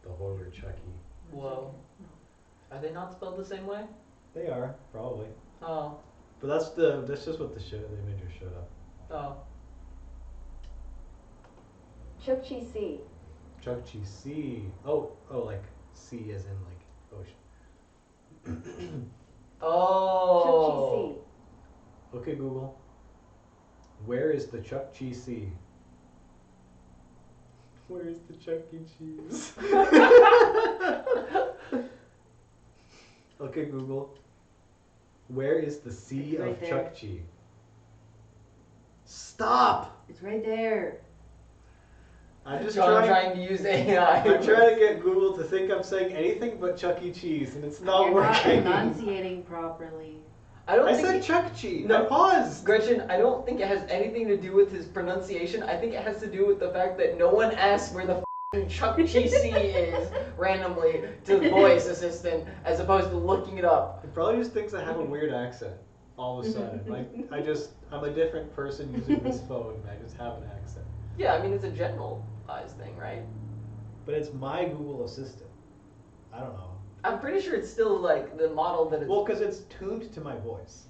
Speaker 3: The horror Chucky.
Speaker 1: whoa. Are they not spelled the same way?
Speaker 3: They are, probably.
Speaker 1: Oh,
Speaker 3: But that's just what the image showed up.
Speaker 1: oh.
Speaker 4: Chukchi Sea.
Speaker 3: Chukchi Sea. Oh, like sea as in like ocean.
Speaker 1: Oh.
Speaker 4: Chukchi Sea.
Speaker 3: Okay, Google. Where is the Chukchi Sea? Where is the Chuck E. Cheese? Okay, Google. Where is the Sea
Speaker 2: It's right
Speaker 3: of
Speaker 2: there.
Speaker 3: Chukchi? Stop!
Speaker 2: It's right there.
Speaker 3: I'm just
Speaker 1: John
Speaker 3: trying.
Speaker 1: trying to use AI.
Speaker 3: I'm trying to get Google to think I'm saying anything but Chuck E. Cheese, and it's not
Speaker 2: You're not
Speaker 3: working.
Speaker 2: enunciating properly.
Speaker 1: I don't
Speaker 3: I
Speaker 1: think
Speaker 3: said Chuck Cheese.
Speaker 1: No.
Speaker 3: I paused.
Speaker 1: Gretchen, I don't think it has anything to do with his pronunciation. I think it has to do with the fact that no one asks where the Chuck E. Cheese is randomly to the voice assistant as opposed to looking it up.
Speaker 3: He probably just thinks I have a weird accent all of a sudden. Like I'm a different person using this phone, and I just have an accent.
Speaker 1: Yeah, I mean it's a generalized thing, right?
Speaker 3: But it's my Google Assistant. I don't know.
Speaker 1: I'm pretty sure it's still like the model that it's.
Speaker 3: Well, because it's tuned to my voice.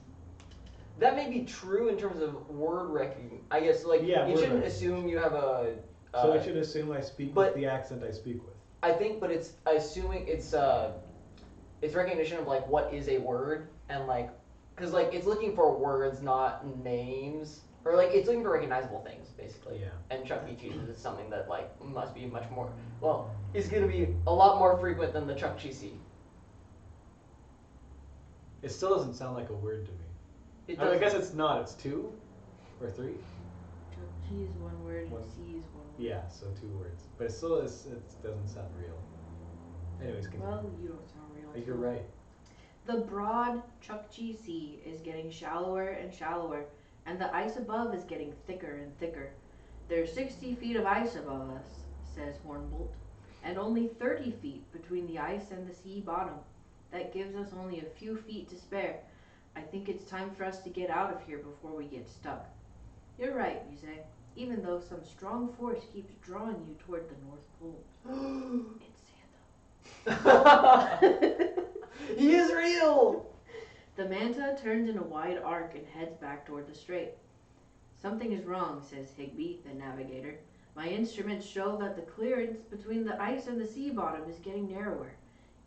Speaker 1: That may be true in terms of word recognition. I guess like
Speaker 3: Yeah,
Speaker 1: you
Speaker 3: word
Speaker 1: shouldn't
Speaker 3: recognition.
Speaker 1: assume you have a.
Speaker 3: So I should assume I speak
Speaker 1: but-
Speaker 3: with the accent I speak with.
Speaker 1: I think, but it's assuming it's recognition of like what is a word and like, cause like it's looking for words, not names, or like it's looking for recognizable things basically.
Speaker 3: Yeah.
Speaker 1: And Chuck E. Cheese is something that like must be much more. Well, is going to be a lot more frequent than the Chuck Cheese.
Speaker 3: It still doesn't sound like a word to me.
Speaker 1: It
Speaker 3: I
Speaker 1: does.
Speaker 3: guess it's not. It's 2 or 3.
Speaker 2: Chukchi is one word,
Speaker 3: One.
Speaker 2: and C is one word.
Speaker 3: Yeah, so 2 words. But it still is. It doesn't sound real. Anyways, continue.
Speaker 2: Well, you don't sound real.
Speaker 3: You're right.
Speaker 2: The broad Chukchi Sea is getting shallower and shallower, and the ice above is getting thicker and thicker. There's 60 feet of ice above us, says Hornbolt, and only 30 feet between the ice and the sea bottom. That gives us only a few feet to spare. I think it's time for us to get out of here before we get stuck. You're right, you say, even though some strong force keeps drawing you toward the North Pole. It's Santa.
Speaker 1: He is real.
Speaker 2: The manta turns in a wide arc and heads back toward the strait. Something is wrong, says Higby, the navigator. My instruments show that the clearance between the ice and the sea bottom is getting narrower,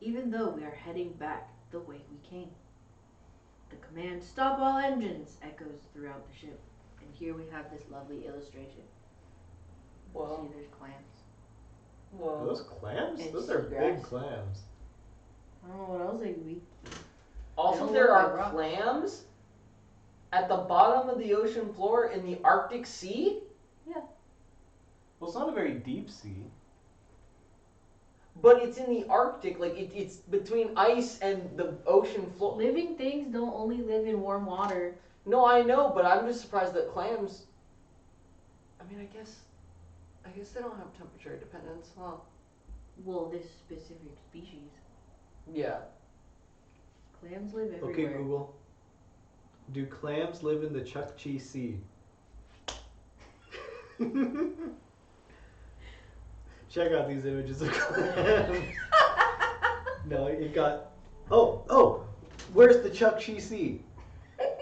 Speaker 2: even though we are heading back the way we came. The command, stop all engines, echoes throughout the ship. And here we have this lovely illustration.
Speaker 1: Whoa.
Speaker 2: See, there's clams.
Speaker 3: Are
Speaker 1: Whoa.
Speaker 3: those clams?
Speaker 2: It's
Speaker 3: Those are big
Speaker 2: seagrass.
Speaker 3: clams.
Speaker 2: I don't know what else it could be.
Speaker 1: Also,
Speaker 2: They
Speaker 1: there
Speaker 2: don't look
Speaker 1: are
Speaker 2: like rocks.
Speaker 1: clams at the bottom of the ocean floor in the Arctic Sea.
Speaker 3: Well, it's not a very deep sea.
Speaker 1: But it's in the Arctic, like it's between ice and the ocean floor.
Speaker 2: Living things don't only live in warm water.
Speaker 1: No, I know, but I'm just surprised that clams. I mean, I guess they don't have temperature dependence, huh?
Speaker 2: Well, this specific species.
Speaker 1: Yeah.
Speaker 2: Clams live everywhere.
Speaker 3: Okay, Google. Do clams live in the Chukchi Sea? Check out these images of clams. No, it got. Oh! Where's the Chukchi Sea?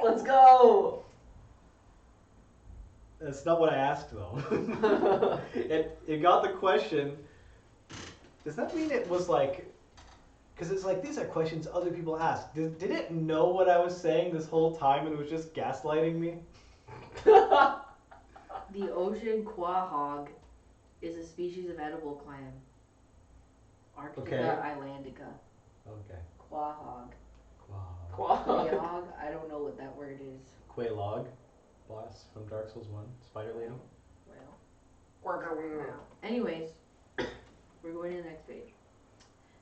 Speaker 1: Let's go.
Speaker 3: That's not what I asked though. It got the question. Does that mean it was like? Because it's like these are questions other people ask. Did it know what I was saying this whole time and was just gaslighting me?
Speaker 2: The ocean quahog is a species of edible clam. Arctica
Speaker 3: Okay.
Speaker 2: islandica.
Speaker 3: Okay.
Speaker 2: Quahog.
Speaker 3: Quahog.
Speaker 1: Quahog.
Speaker 2: Quahog, I don't know what that word is.
Speaker 3: Quaylog. Boss from Dark Souls 1. Spider Lady.
Speaker 2: Well. Anyways, we're going to the next page.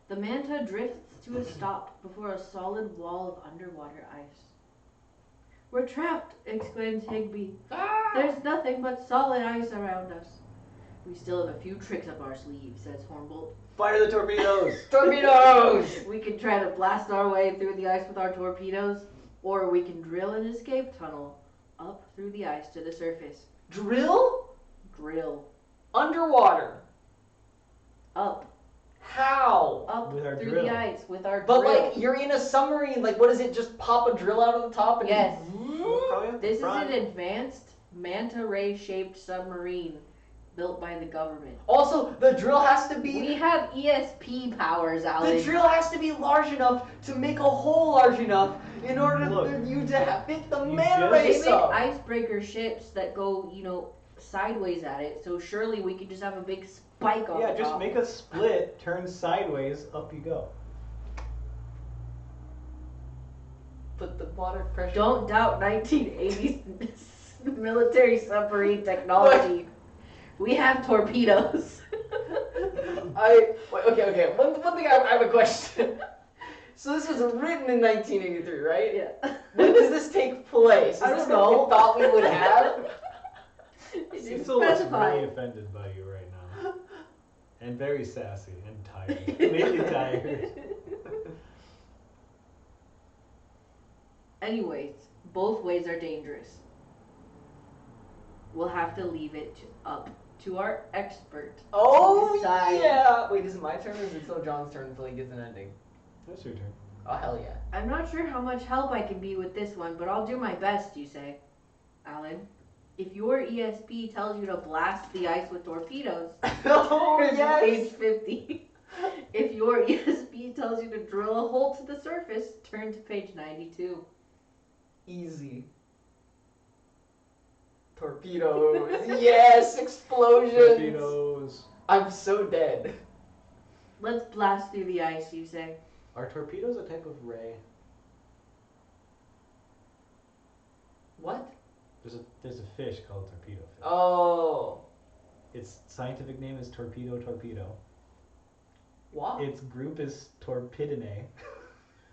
Speaker 2: The manta drifts to a stop before a solid wall of underwater ice. We're trapped, exclaims Higby. There's nothing but solid ice around us. We still have a few tricks up our sleeve, says Hornbolt.
Speaker 3: Fire the torpedoes!
Speaker 1: Torpedoes!
Speaker 2: We can try to blast our way through the ice with our torpedoes, or we can drill an escape tunnel up through the ice to the surface.
Speaker 1: Drill?
Speaker 2: Drill.
Speaker 1: Underwater.
Speaker 2: Up.
Speaker 1: How?
Speaker 2: Up
Speaker 3: With our
Speaker 2: through
Speaker 3: drill.
Speaker 2: the ice with our
Speaker 1: But
Speaker 2: drill.
Speaker 1: like, you're in a submarine. Like, what is it? Just pop a drill out of the top and
Speaker 2: Yes.
Speaker 3: This
Speaker 2: This is an advanced manta ray shaped submarine built by the government.
Speaker 1: Also, the drill has to
Speaker 2: We
Speaker 1: be.
Speaker 2: have ESP powers, Alan.
Speaker 1: The drill has to be large enough to make a hole large enough in order
Speaker 3: Look,
Speaker 1: for you to fit the
Speaker 3: you
Speaker 1: manta
Speaker 3: just-
Speaker 1: ray
Speaker 2: They make
Speaker 1: sub.
Speaker 2: icebreaker ships that go, sideways at it. So surely we could just have a big spike on
Speaker 3: Yeah,
Speaker 2: the
Speaker 3: just
Speaker 2: top.
Speaker 3: make a split, turn sideways, up you go.
Speaker 1: Put the water pressure.
Speaker 2: Don't doubt 1980s military submarine technology. We have torpedoes.
Speaker 1: Okay. One thing I have a question. So this was written in 1983, right?
Speaker 2: Yeah.
Speaker 1: When does this take place? Is
Speaker 2: I
Speaker 1: this
Speaker 2: don't
Speaker 1: what
Speaker 2: know.
Speaker 1: we thought we would have?
Speaker 2: It
Speaker 3: Cecil
Speaker 2: is
Speaker 3: looks really
Speaker 2: specified.
Speaker 3: offended by you right now. And very sassy and tired. Maybe tired.
Speaker 2: Anyways, both ways are dangerous. We'll have to leave it up to our expert.
Speaker 1: Oh
Speaker 2: Decide.
Speaker 1: yeah. Wait, is it my turn or is it still John's turn until he gets an ending?
Speaker 3: That's your turn.
Speaker 1: Oh hell yeah.
Speaker 2: I'm not sure how much help I can be with this one, but I'll do my best, you say. Alan, if your ESP tells you to blast the ice with torpedoes,
Speaker 1: Oh
Speaker 2: turn to
Speaker 1: yes.
Speaker 2: page 50. If your ESP tells you to drill a hole to the surface, turn to page 92.
Speaker 1: Easy. Torpedoes. Yes, explosions.
Speaker 3: Torpedoes.
Speaker 1: I'm so dead.
Speaker 2: Let's blast through the ice, you say.
Speaker 3: Are torpedoes a type of ray?
Speaker 1: What?
Speaker 3: There's a fish called torpedo fish.
Speaker 1: Oh.
Speaker 3: Its scientific name is torpedo.
Speaker 1: What?
Speaker 3: Its group is Torpidinae.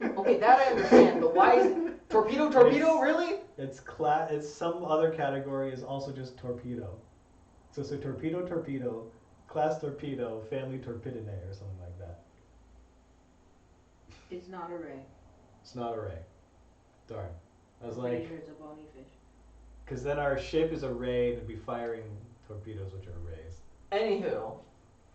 Speaker 1: Okay, that I understand, but why is torpedo
Speaker 3: It's-
Speaker 1: really?
Speaker 3: It's some other category is also just torpedo. So torpedo, class torpedo, family Torpidinae or something like that.
Speaker 2: It's not a ray.
Speaker 3: It's not a ray. Darn. I was
Speaker 2: Pretty
Speaker 3: like,
Speaker 2: sure it's a bony fish.
Speaker 3: because then our ship is a ray and it'd be firing torpedoes, which are rays.
Speaker 1: Anywho.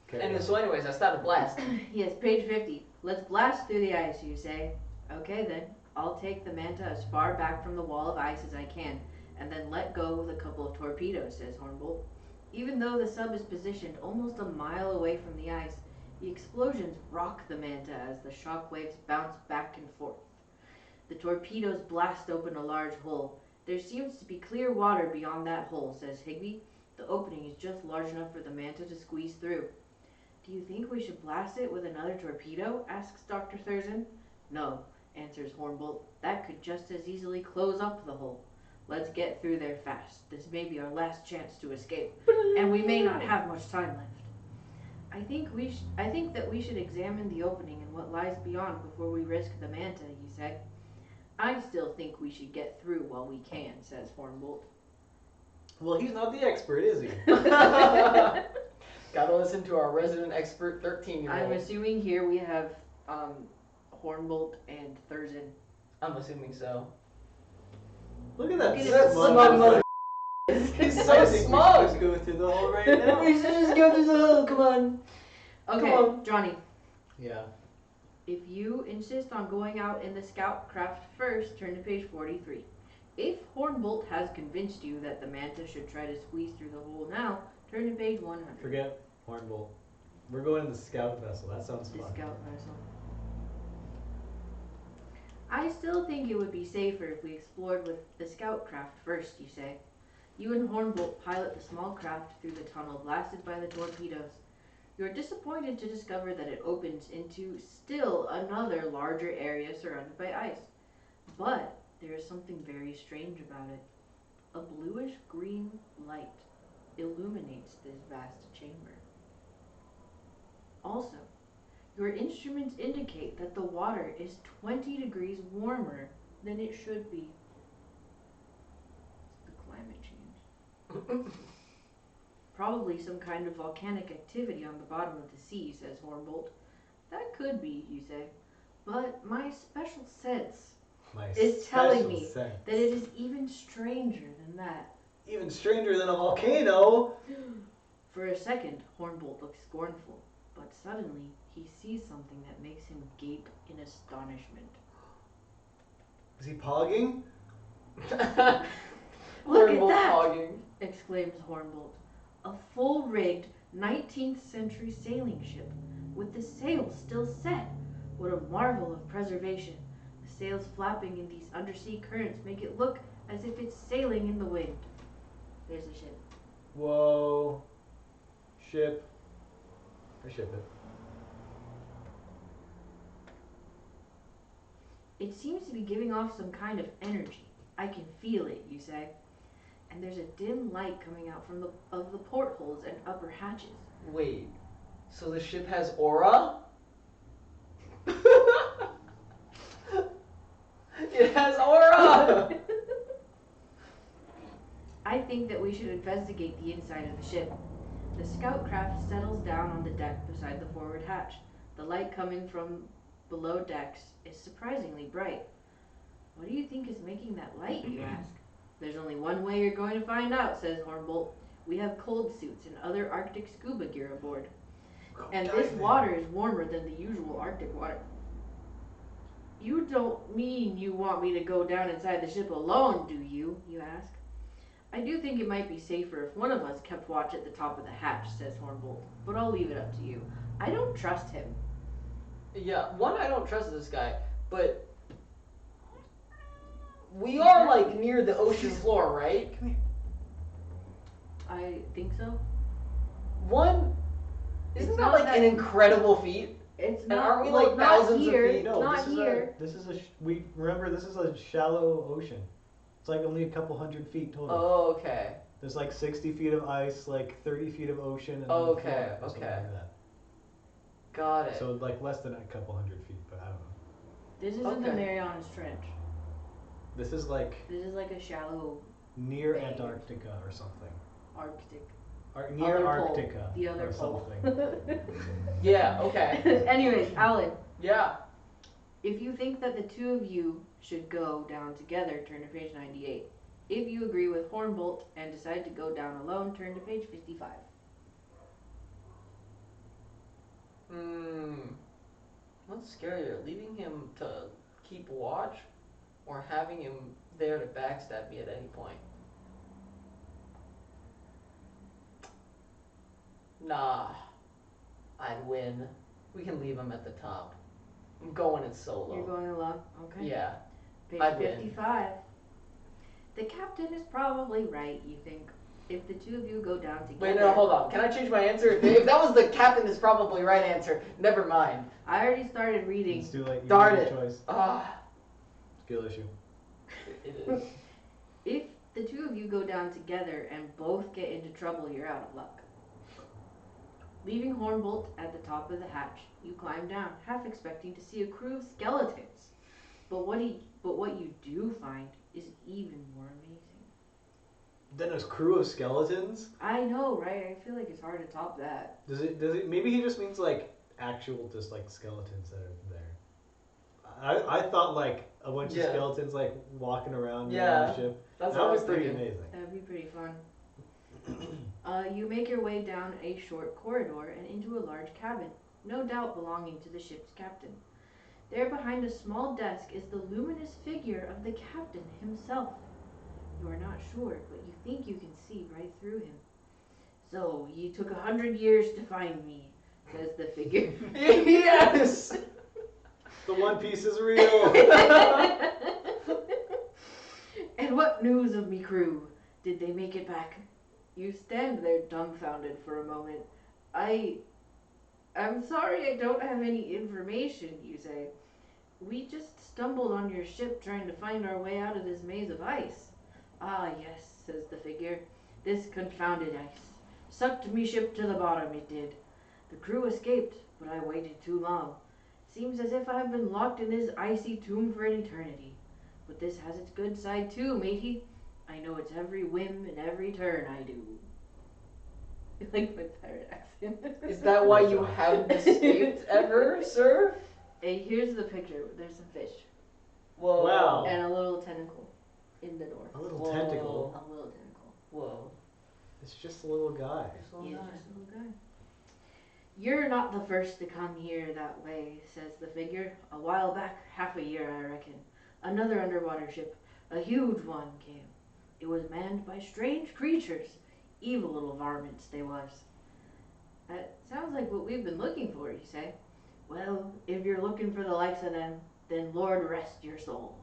Speaker 3: Okay.
Speaker 1: So anyways, I started blasting.
Speaker 2: Yes, page 50. Let's blast through the ice, you say. Okay then, I'll take the manta as far back from the wall of ice as I can, and then let go with a couple of torpedoes, says Hornbolt. Even though the sub is positioned almost a mile away from the ice, the explosions rock the manta as the shock waves bounce back and forth. The torpedoes blast open a large hole. There seems to be clear water beyond that hole, says Higby. The opening is just large enough for the manta to squeeze through. Do you think we should blast it with another torpedo? Asks Dr. Thurston. No, answers Hornbolt. That could just as easily close up the hole. Let's get through there fast. This may be our last chance to escape, and we may not have much time left. I think that we should examine the opening and what lies beyond before we risk the manta, you say. I still think we should get through while we can, says Hornbolt.
Speaker 3: Well, he's not the expert, is he?
Speaker 1: Gotta listen to our resident expert 13-year-old.
Speaker 2: I'm assuming here we have Hornbolt and Thurston.
Speaker 1: I'm assuming so.
Speaker 3: Look at that.
Speaker 2: Look at
Speaker 1: That
Speaker 3: smug
Speaker 1: smug
Speaker 3: mother-
Speaker 1: He's
Speaker 3: I
Speaker 1: so
Speaker 3: think we should
Speaker 1: smug.
Speaker 3: just go through the hole right now.
Speaker 1: We should just go through the hole, come on.
Speaker 2: Okay,
Speaker 1: Come on.
Speaker 2: Johnny.
Speaker 3: Yeah.
Speaker 2: If you insist on going out in the scout craft first, turn to page 43. If Hornbolt has convinced you that the Manta should try to squeeze through the hole now, turn to page 100.
Speaker 3: Forget Hornbolt. We're going in the scout vessel. That sounds
Speaker 2: The
Speaker 3: fun.
Speaker 2: scout vessel. I still think it would be safer if we explored with the scout craft first, you say. You and Hornbolt pilot the small craft through the tunnel blasted by the torpedoes. You're disappointed to discover that it opens into still another larger area surrounded by ice. But there is something very strange about it. A bluish-green light illuminates this vast chamber. Also, your instruments indicate that the water is 20 degrees warmer than it should be. It's the climate change. Probably some kind of volcanic activity on the bottom of the sea, says Hornbolt. That could be, you say. But my special sense is telling me that it is even stranger than that.
Speaker 3: Even stranger than a volcano.
Speaker 2: For a second, Hornbolt looks scornful, but suddenly he sees something that makes him gape in astonishment.
Speaker 3: Is he pogging?
Speaker 2: Look at
Speaker 1: Hornbolt
Speaker 2: that!
Speaker 1: hogging.
Speaker 2: Exclaims Hornbolt. A full-rigged 19th century sailing ship with the sails still set. What a marvel of preservation. The sails flapping in these undersea currents make it look as if it's sailing in the wind. There's the ship.
Speaker 3: Whoa. Ship. I ship it.
Speaker 2: It seems to be giving off some kind of energy. I can feel it, you say. And there's a dim light coming out from the portholes and upper hatches.
Speaker 1: Wait, so the ship has aura? It has aura!
Speaker 2: I think that we should investigate the inside of the ship. The scout craft settles down on the deck beside the forward hatch. The light coming from below decks is surprisingly bright. What do you think is making that light, you ask? There's only one way you're going to find out, says Hornbolt. We have cold suits and other Arctic scuba gear aboard. And this water is warmer than the usual Arctic water. You don't mean you want me to go down inside the ship alone, do you? You ask. I do think it might be safer if one of us kept watch at the top of the hatch, says Hornbolt. But I'll leave it up to you. I don't trust him.
Speaker 1: Yeah, one, I don't trust this guy, but we are like near the ocean floor, right?
Speaker 3: Come here.
Speaker 2: I think so.
Speaker 1: One,
Speaker 2: It's
Speaker 1: isn't that
Speaker 2: not
Speaker 1: like
Speaker 2: that-
Speaker 1: an incredible feat?
Speaker 2: It's
Speaker 1: And
Speaker 2: not.
Speaker 1: aren't we
Speaker 2: well,
Speaker 1: like
Speaker 2: not
Speaker 1: thousands
Speaker 2: here,
Speaker 1: of feet?
Speaker 3: No,
Speaker 2: not here.
Speaker 3: this is we remember this is a shallow ocean. It's like only a couple hundred feet total.
Speaker 1: Oh, okay.
Speaker 3: There's like 60 feet of ice, like 30 feet of ocean, and
Speaker 1: Oh,
Speaker 3: then
Speaker 1: okay,
Speaker 3: floor or something
Speaker 1: okay.
Speaker 3: like that.
Speaker 1: Got it.
Speaker 3: So like less than a couple hundred feet, but I don't know.
Speaker 2: This isn't the
Speaker 1: Okay.
Speaker 2: Marianas Trench.
Speaker 3: This is like
Speaker 2: This is like a shallow
Speaker 3: near
Speaker 2: Bay.
Speaker 3: Antarctica or something.
Speaker 2: Arctic.
Speaker 3: Near
Speaker 2: Other pole.
Speaker 3: Arctica
Speaker 2: The other
Speaker 3: or
Speaker 2: pole.
Speaker 3: something.
Speaker 1: Yeah, okay.
Speaker 2: Anyways, Alan,
Speaker 1: Yeah.
Speaker 2: if you think that the two of you should go down together, turn to page 98. If you agree with Hornbolt and decide to go down alone, turn to page 55.
Speaker 1: What's scarier, leaving him to keep watch or having him there to backstab me at any point? Nah, I'd win. We can leave him at the top. I'm going it solo.
Speaker 2: You're going alone? Okay.
Speaker 1: Yeah.
Speaker 2: Page
Speaker 1: I'd win.
Speaker 2: 55. The captain is probably right, you think. If the two of you go down together...
Speaker 1: Wait, no, hold on. Can I change my answer? If that was the captain is probably right answer, never mind.
Speaker 2: I already started reading.
Speaker 3: It's too late. You
Speaker 1: Darn
Speaker 3: made
Speaker 1: it.
Speaker 3: your choice.
Speaker 1: Ah,
Speaker 3: Skill issue.
Speaker 1: it is.
Speaker 2: If the two of you go down together and both get into trouble, you're out of luck. Leaving Hornbolt at the top of the hatch, you climb down, half expecting to see a crew of skeletons. But what you do find is even more amazing.
Speaker 3: Then a crew of skeletons?
Speaker 2: I know, right? I feel like it's hard to top that.
Speaker 3: Does it maybe he just means like actual just like skeletons that are there. I thought like a bunch of
Speaker 1: Yeah.
Speaker 3: skeletons like walking around
Speaker 1: Yeah,
Speaker 3: on the ship.
Speaker 1: That's
Speaker 3: That
Speaker 1: what I
Speaker 3: was
Speaker 1: was
Speaker 3: pretty
Speaker 1: thinking.
Speaker 3: amazing.
Speaker 2: That'd be pretty fun. You make your way down a short corridor and into a large cabin, no doubt belonging to the ship's captain. There behind a small desk is the luminous figure of the captain himself. You are not sure, but you think you can see right through him. So, ye took 100 years to find me, says the figure.
Speaker 1: Yes!
Speaker 3: The One Piece is real.
Speaker 2: And what news of me crew? Did they make it back? You stand there dumbfounded for a moment. I'm sorry I don't have any information, you say. We just stumbled on your ship trying to find our way out of this maze of ice. Ah, yes, says the figure. This confounded ice. Sucked me ship to the bottom, it did. The crew escaped, but I waited too long. Seems as if I've been locked in this icy tomb for an eternity. But this has its good side too, matey. I know its every whim and every turn I do. I like my pirate accent.
Speaker 1: Is that why you haven't escaped ever, sir?
Speaker 2: Hey, here's the picture. There's a fish.
Speaker 1: Whoa.
Speaker 3: Wow.
Speaker 2: And a little tentacle in the door.
Speaker 3: A little
Speaker 1: Whoa.
Speaker 3: tentacle.
Speaker 2: A little tentacle.
Speaker 1: Whoa.
Speaker 3: It's just a little guy.
Speaker 2: He's just a little guy. You're not the first to come here that way, says the figure. A while back, half a year I reckon, another underwater ship, a huge one, came. It was manned by strange creatures, evil little varmints they was. That sounds like what we've been looking for, you say. Well, if you're looking for the likes of them, then Lord rest your soul.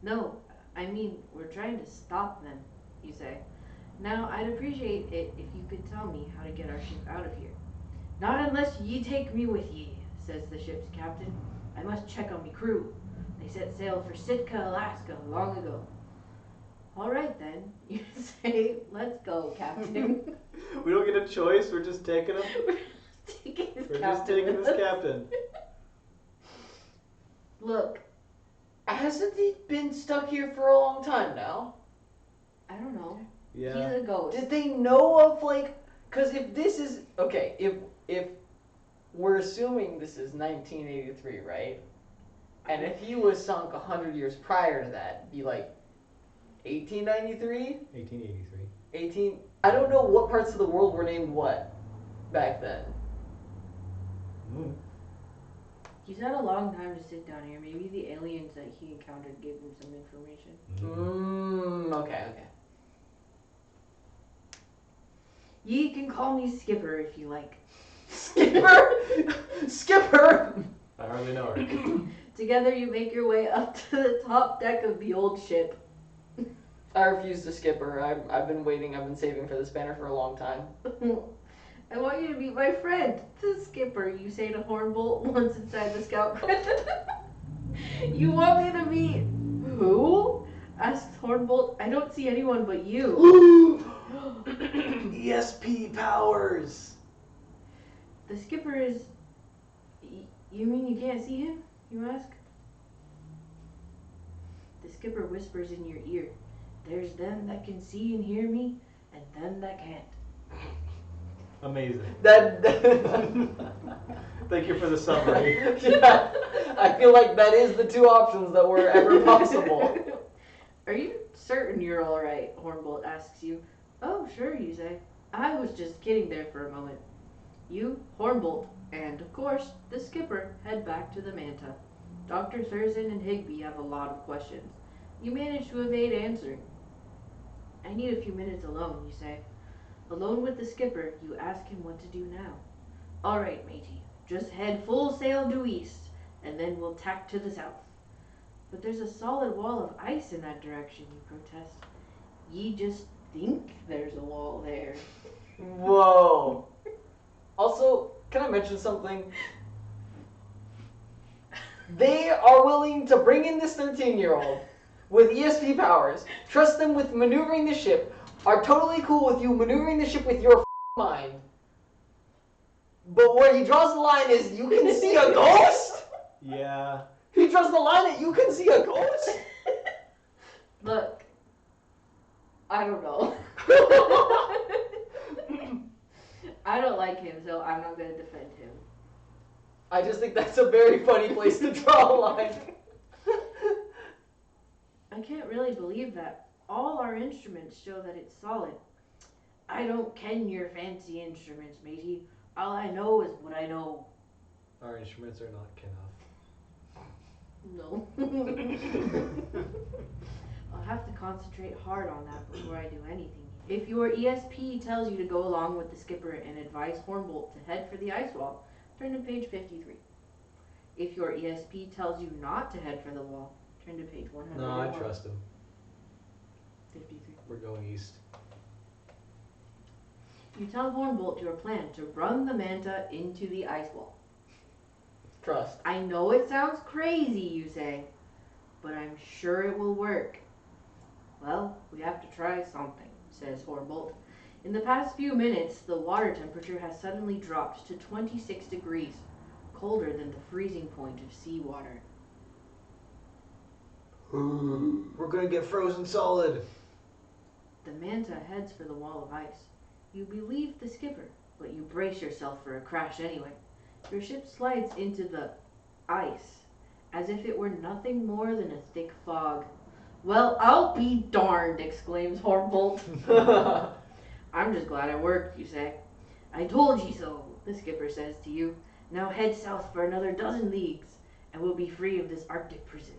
Speaker 2: No, I mean, we're trying to stop them, you say. Now, I'd appreciate it if you could tell me how to get our ship out of here. Not unless ye take me with ye, says the ship's captain. I must check on me crew. They set sail for Sitka, Alaska, long ago. All right then, you say, let's go, Captain.
Speaker 3: We don't get a choice. We're just taking him.
Speaker 2: We're
Speaker 3: Just taking this captain.
Speaker 2: Look,
Speaker 1: Hasn't he been stuck here for a long time now?
Speaker 2: I don't know.
Speaker 3: Yeah.
Speaker 2: He's a ghost.
Speaker 1: Did they know of, like, because if this is, okay, if we're assuming this is 1983, right? And if he was sunk 100 years prior to that, it'd be like 1893?
Speaker 3: 1883.
Speaker 1: I don't know what parts of the world were named what back then.
Speaker 3: Mm.
Speaker 2: He's had a long time to sit down here. Maybe the aliens that he encountered gave him some information.
Speaker 1: Okay.
Speaker 2: Ye can call me Skipper if you like.
Speaker 1: Skipper! Skipper!
Speaker 3: I hardly know her.
Speaker 2: Together you make your way up to the top deck of the old ship.
Speaker 1: I refuse to skipper. I've been waiting, I've been saving for this banner for a long time.
Speaker 2: I want you to meet my friend, the skipper, you say to Hornbolt once inside the scout craft. You want me to meet who? Asks Hornbolt. I don't see anyone but you.
Speaker 3: ESP powers.
Speaker 2: The skipper is... You mean you can't see him? You ask. The skipper whispers in your ear. There's them that can see and hear me, and them that can't.
Speaker 3: Amazing.
Speaker 1: That
Speaker 3: Thank you for the summary.
Speaker 1: Yeah, I feel like that is the two options that were ever possible.
Speaker 2: Are you certain you're alright? Hornbolt asks you. Oh, sure, you say. I was just kidding there for a moment. You, Hornbolt, and, of course, the skipper head back to the Manta. Dr. Thurston and Higby have a lot of questions. You manage to evade answering. I need a few minutes alone, you say. Alone with the skipper, you ask him what to do now. All right, matey, just head full sail due east, and then we'll tack to the south. But there's a solid wall of ice in that direction, you protest. Ye just think there's a wall there.
Speaker 1: Whoa. Also, can I mention something? They are willing to bring in this 13-year-old with ESP powers, trust them with maneuvering the ship, are totally cool with you maneuvering the ship with your mind. But where he draws the line is you can see a ghost?
Speaker 3: Yeah.
Speaker 1: He draws the line at you can see a ghost?
Speaker 2: Look, I don't know. I don't like him, so I'm not going to defend him.
Speaker 1: I just think that's a very funny place to draw a line.
Speaker 2: I can't really believe that. All our instruments show that it's solid. I don't ken your fancy instruments, matey. All I know is what I know.
Speaker 3: Our instruments are not enough.
Speaker 2: No. have to concentrate hard on that before I do anything. If your ESP tells you to go along with the skipper and advise Hornbolt to head for the ice wall, turn to page 53. If your ESP tells you not to head for the wall, turn to page 101.
Speaker 3: No, I trust him.
Speaker 2: 53.
Speaker 3: We're going east.
Speaker 2: You tell Hornbolt your plan to run the Manta into the ice wall.
Speaker 1: Trust.
Speaker 2: I know it sounds crazy, you say, but I'm sure it will work. Well, we have to try something, says Hornbolt. In the past few minutes, the water temperature has suddenly dropped to 26 degrees, colder than the freezing point of seawater.
Speaker 3: We're gonna get frozen solid.
Speaker 2: The Manta heads for the wall of ice. You believe the skipper, but you brace yourself for a crash anyway. Your ship slides into the ice, as if it were nothing more than a thick fog. Well, I'll be darned, exclaims Hornbolt. I'm just glad it worked, you say. I told you so, the skipper says to you. Now head south for another dozen leagues, and we'll be free of this Arctic prison.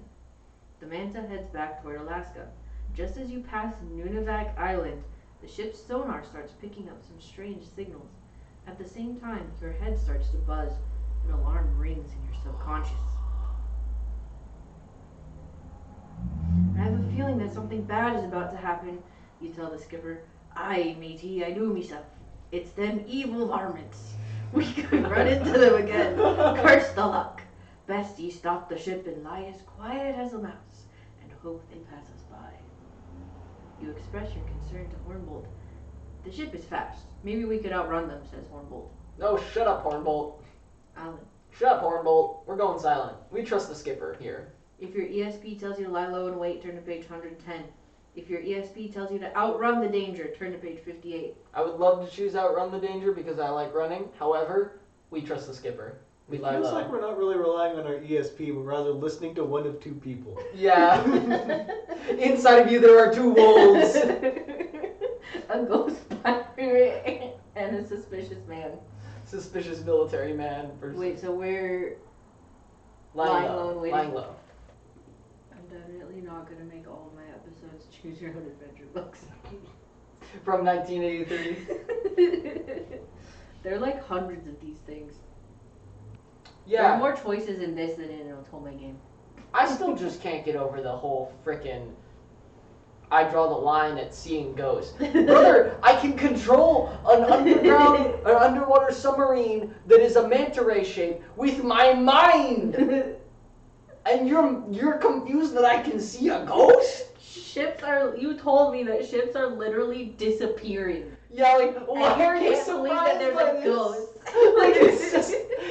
Speaker 2: The Manta heads back toward Alaska. Just as you pass Nunavak Island, the ship's sonar starts picking up some strange signals. At the same time, your head starts to buzz. An alarm rings in your subconscious. I have a feeling that something bad is about to happen, you tell the skipper. Aye, matey, I knew myself. It's them evil varmints. We could run into them again. Curse the luck. Best ye stop the ship and lie as quiet as a mouse, and hope they pass us by. You express your concern to Hornbolt. The ship is fast. Maybe we could outrun them, says Hornbolt.
Speaker 1: No, shut up, Hornbolt.
Speaker 2: Alan.
Speaker 1: Shut up, Hornbolt. We're going silent. We trust the skipper here.
Speaker 2: If your ESP tells you to lie low and wait, turn to page 110. If your ESP tells you to outrun the danger, turn to page 58.
Speaker 1: I would love to choose outrun the danger because I like running. However, we trust the skipper. We
Speaker 3: It
Speaker 1: lie
Speaker 3: feels
Speaker 1: low.
Speaker 3: like we're not really relying on our ESP, but rather listening to one of two people.
Speaker 1: Yeah. Inside of you there are two wolves.
Speaker 2: A ghost pirate and a suspicious man.
Speaker 1: Suspicious military man versus
Speaker 2: Wait, so we're
Speaker 1: lying
Speaker 2: lying low
Speaker 1: low.
Speaker 2: and waiting.
Speaker 1: Lying low.
Speaker 2: I'm definitely not going to make all of my episodes choose your own adventure books.
Speaker 1: From 1983.
Speaker 2: There are like hundreds of these things.
Speaker 1: Yeah.
Speaker 2: There are more choices in this than in an Otome game.
Speaker 1: I still just can't get over the whole frickin' I draw the line at seeing ghosts. Brother, I can control an underwater submarine that is a manta ray shape with my mind. And you're confused that I can see a ghost?
Speaker 2: You told me that ships are literally disappearing.
Speaker 1: Yeah, like, why
Speaker 2: And
Speaker 1: are you
Speaker 2: can't believe that
Speaker 1: surprised
Speaker 2: there's
Speaker 1: by
Speaker 2: a
Speaker 1: this?
Speaker 2: ghost.
Speaker 1: Like,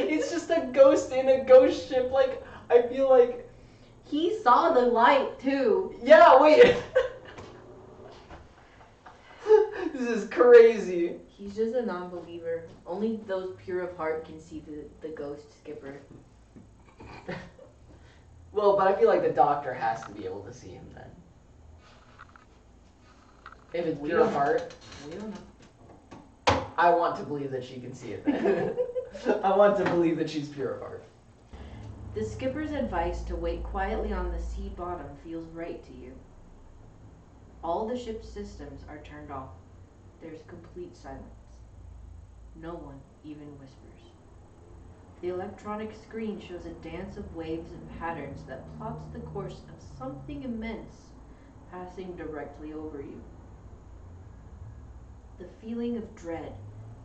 Speaker 1: it's just a ghost in a ghost ship. Like, I feel like,
Speaker 2: He saw the light too.
Speaker 1: yeah, wait. This is crazy.
Speaker 2: He's just a non-believer. Only those pure of heart can see the ghost skipper.
Speaker 1: Well, but I feel like the doctor has to be able to see him then. If it's
Speaker 2: We
Speaker 1: pure
Speaker 2: don't-
Speaker 1: heart,
Speaker 2: We don't know.
Speaker 1: I want to believe that she can see it then. I want to believe that she's pure of heart.
Speaker 2: The skipper's advice to wait quietly on the sea bottom feels right to you. All the ship's systems are turned off. There's complete silence. No one even whispers. The electronic screen shows a dance of waves and patterns that plots the course of something immense passing directly over you. The feeling of dread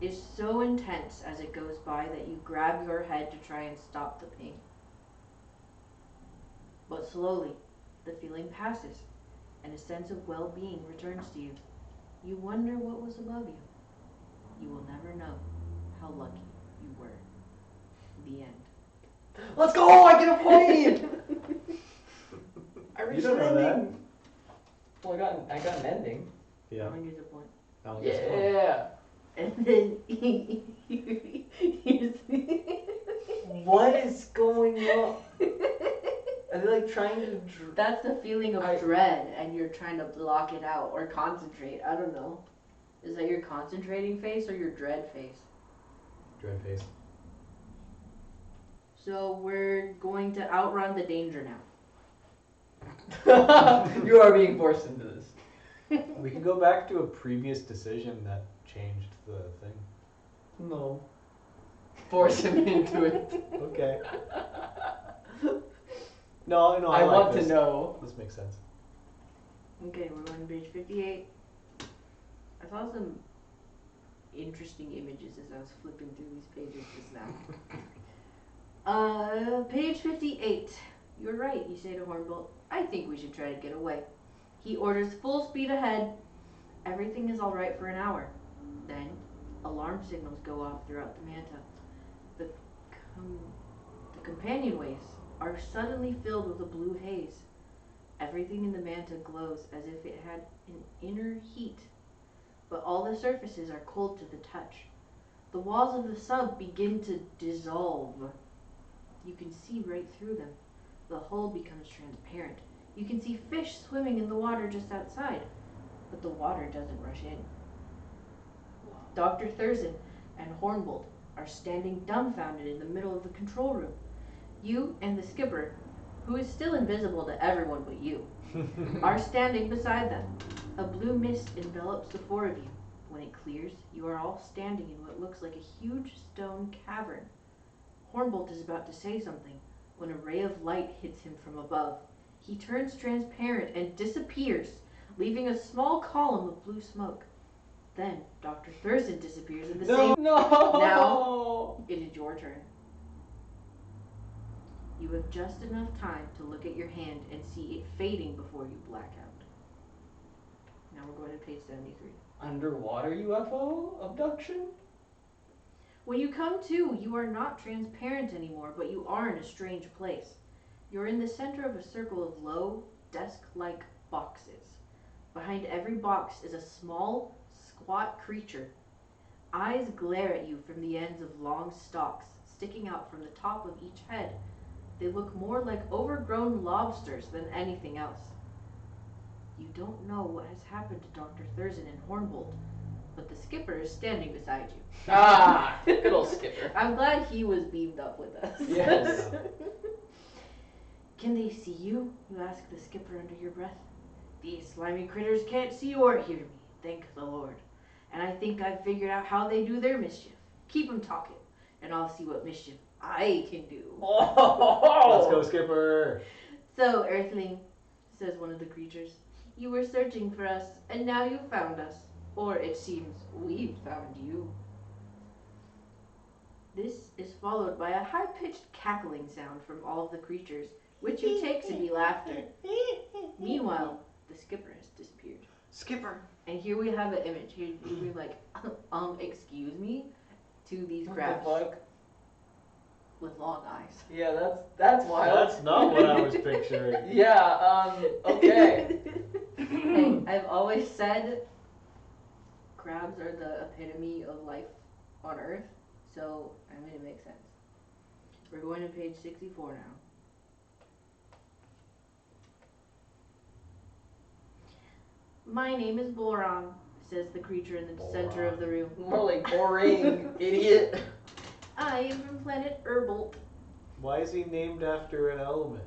Speaker 2: is so intense as it goes by that you grab your head to try and stop the pain. But slowly, the feeling passes, and a sense of well-being returns to you. You wonder what was above you. You will never know how lucky you were. The end.
Speaker 1: Let's go! I get a point! I
Speaker 3: You
Speaker 1: reached
Speaker 3: don't
Speaker 1: an
Speaker 3: know that.
Speaker 1: ending. Well, I got an ending.
Speaker 3: Yeah.
Speaker 2: Alan gets a point.
Speaker 3: That one gets one.
Speaker 1: Yeah.
Speaker 2: And then here's
Speaker 1: What is going on? Are they like trying to?
Speaker 2: That's the feeling of dread, and you're trying to block it out or concentrate. I don't know. Is that your concentrating face or your dread face?
Speaker 3: Dread face.
Speaker 2: So we're going to outrun the danger now.
Speaker 1: You are being forced into this.
Speaker 3: We can go back to a previous decision that changed the thing.
Speaker 1: No. Force him into it.
Speaker 3: Okay. No, I
Speaker 1: I
Speaker 3: like
Speaker 1: want
Speaker 3: this.
Speaker 1: to know.
Speaker 3: This makes sense.
Speaker 2: Okay, we're on page 58. I saw some interesting images as I was flipping through these pages just now. Page 58. You're right, you say to Hornbolt. I think we should try to get away. He orders full speed ahead. Everything is all right for an hour. Then, alarm signals go off throughout the Manta. The companionways are suddenly filled with a blue haze. Everything in the Manta glows as if it had an inner heat, but all the surfaces are cold to the touch. The walls of the sub begin to dissolve. You can see right through them. The hull becomes transparent. You can see fish swimming in the water just outside, but the water doesn't rush in. Dr. Thurston and Hornbolt are standing dumbfounded in the middle of the control room. You and the skipper, who is still invisible to everyone but you, are standing beside them. A blue mist envelops the four of you. When it clears, you are all standing in what looks like a huge stone cavern. Hornbolt is about to say something when a ray of light hits him from above. He turns transparent and disappears, leaving a small column of blue smoke. Then Dr. Thurston disappears in the same...
Speaker 1: No!
Speaker 2: Now it is your turn. You have just enough time to look at your hand and see it fading before you black out. Now we're going to page 73.
Speaker 1: Underwater UFO abduction?
Speaker 2: When you come to, you are not transparent anymore, but you are in a strange place. You're in the center of a circle of low, desk-like boxes. Behind every box is a small, squat creature. Eyes glare at you from the ends of long stalks sticking out from the top of each head. They look more like overgrown lobsters than anything else. You don't know what has happened to Dr. Thurston and Hornbolt, but the skipper is standing beside you.
Speaker 1: Ah, good old skipper.
Speaker 2: I'm glad he was beamed up with us.
Speaker 1: Yes.
Speaker 2: Can they see you? You ask the skipper under your breath. These slimy critters can't see or hear me, thank the Lord. And I think I've figured out how they do their mischief. Keep 'em talking, and I'll see what mischief I can do.
Speaker 3: Let's go, Skipper.
Speaker 2: So, Earthling, says one of the creatures, you were searching for us, and now you've found us. Or it seems we've found you. This is followed by a high-pitched cackling sound from all of the creatures, which you take to be laughter. Meanwhile, the skipper has disappeared.
Speaker 1: Skipper.
Speaker 2: And here we have an image. Here we're like, excuse me, to these crabs
Speaker 1: What the fuck?
Speaker 2: with long eyes.
Speaker 1: Yeah, that's wild.
Speaker 3: That's not what I was picturing.
Speaker 1: Yeah, okay.
Speaker 2: Hey, I've always said crabs are the epitome of life on Earth, so I mean it makes sense. We're going to page 64 now. My name is Boron, says the creature in the center of the room.
Speaker 1: More like boring, idiot.
Speaker 2: I am from planet Herbolt.
Speaker 3: Why is he named after an element?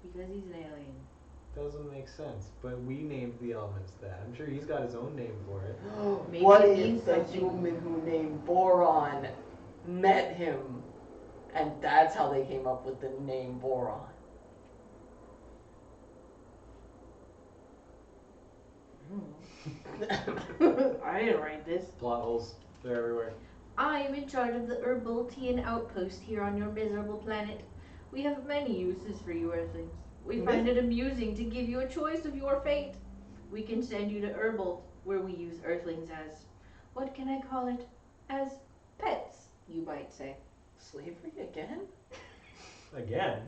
Speaker 2: Because he's an alien.
Speaker 3: Doesn't make sense. But we named the elements that. I'm sure he's got his own name for it.
Speaker 2: Maybe
Speaker 1: What
Speaker 2: it
Speaker 1: if
Speaker 2: means
Speaker 1: the
Speaker 2: something.
Speaker 1: human who named Boron met him, and that's how they came up with the name Boron?
Speaker 2: I didn't write this.
Speaker 3: Plot holes. They're everywhere.
Speaker 2: I am in charge of the Herboltian outpost here on your miserable planet. We have many uses for you Earthlings. We find it amusing to give you a choice of your fate. We can send you to Herbolt, where we use Earthlings as, what can I call it? As pets, you might say.
Speaker 1: Slavery again?
Speaker 3: Again.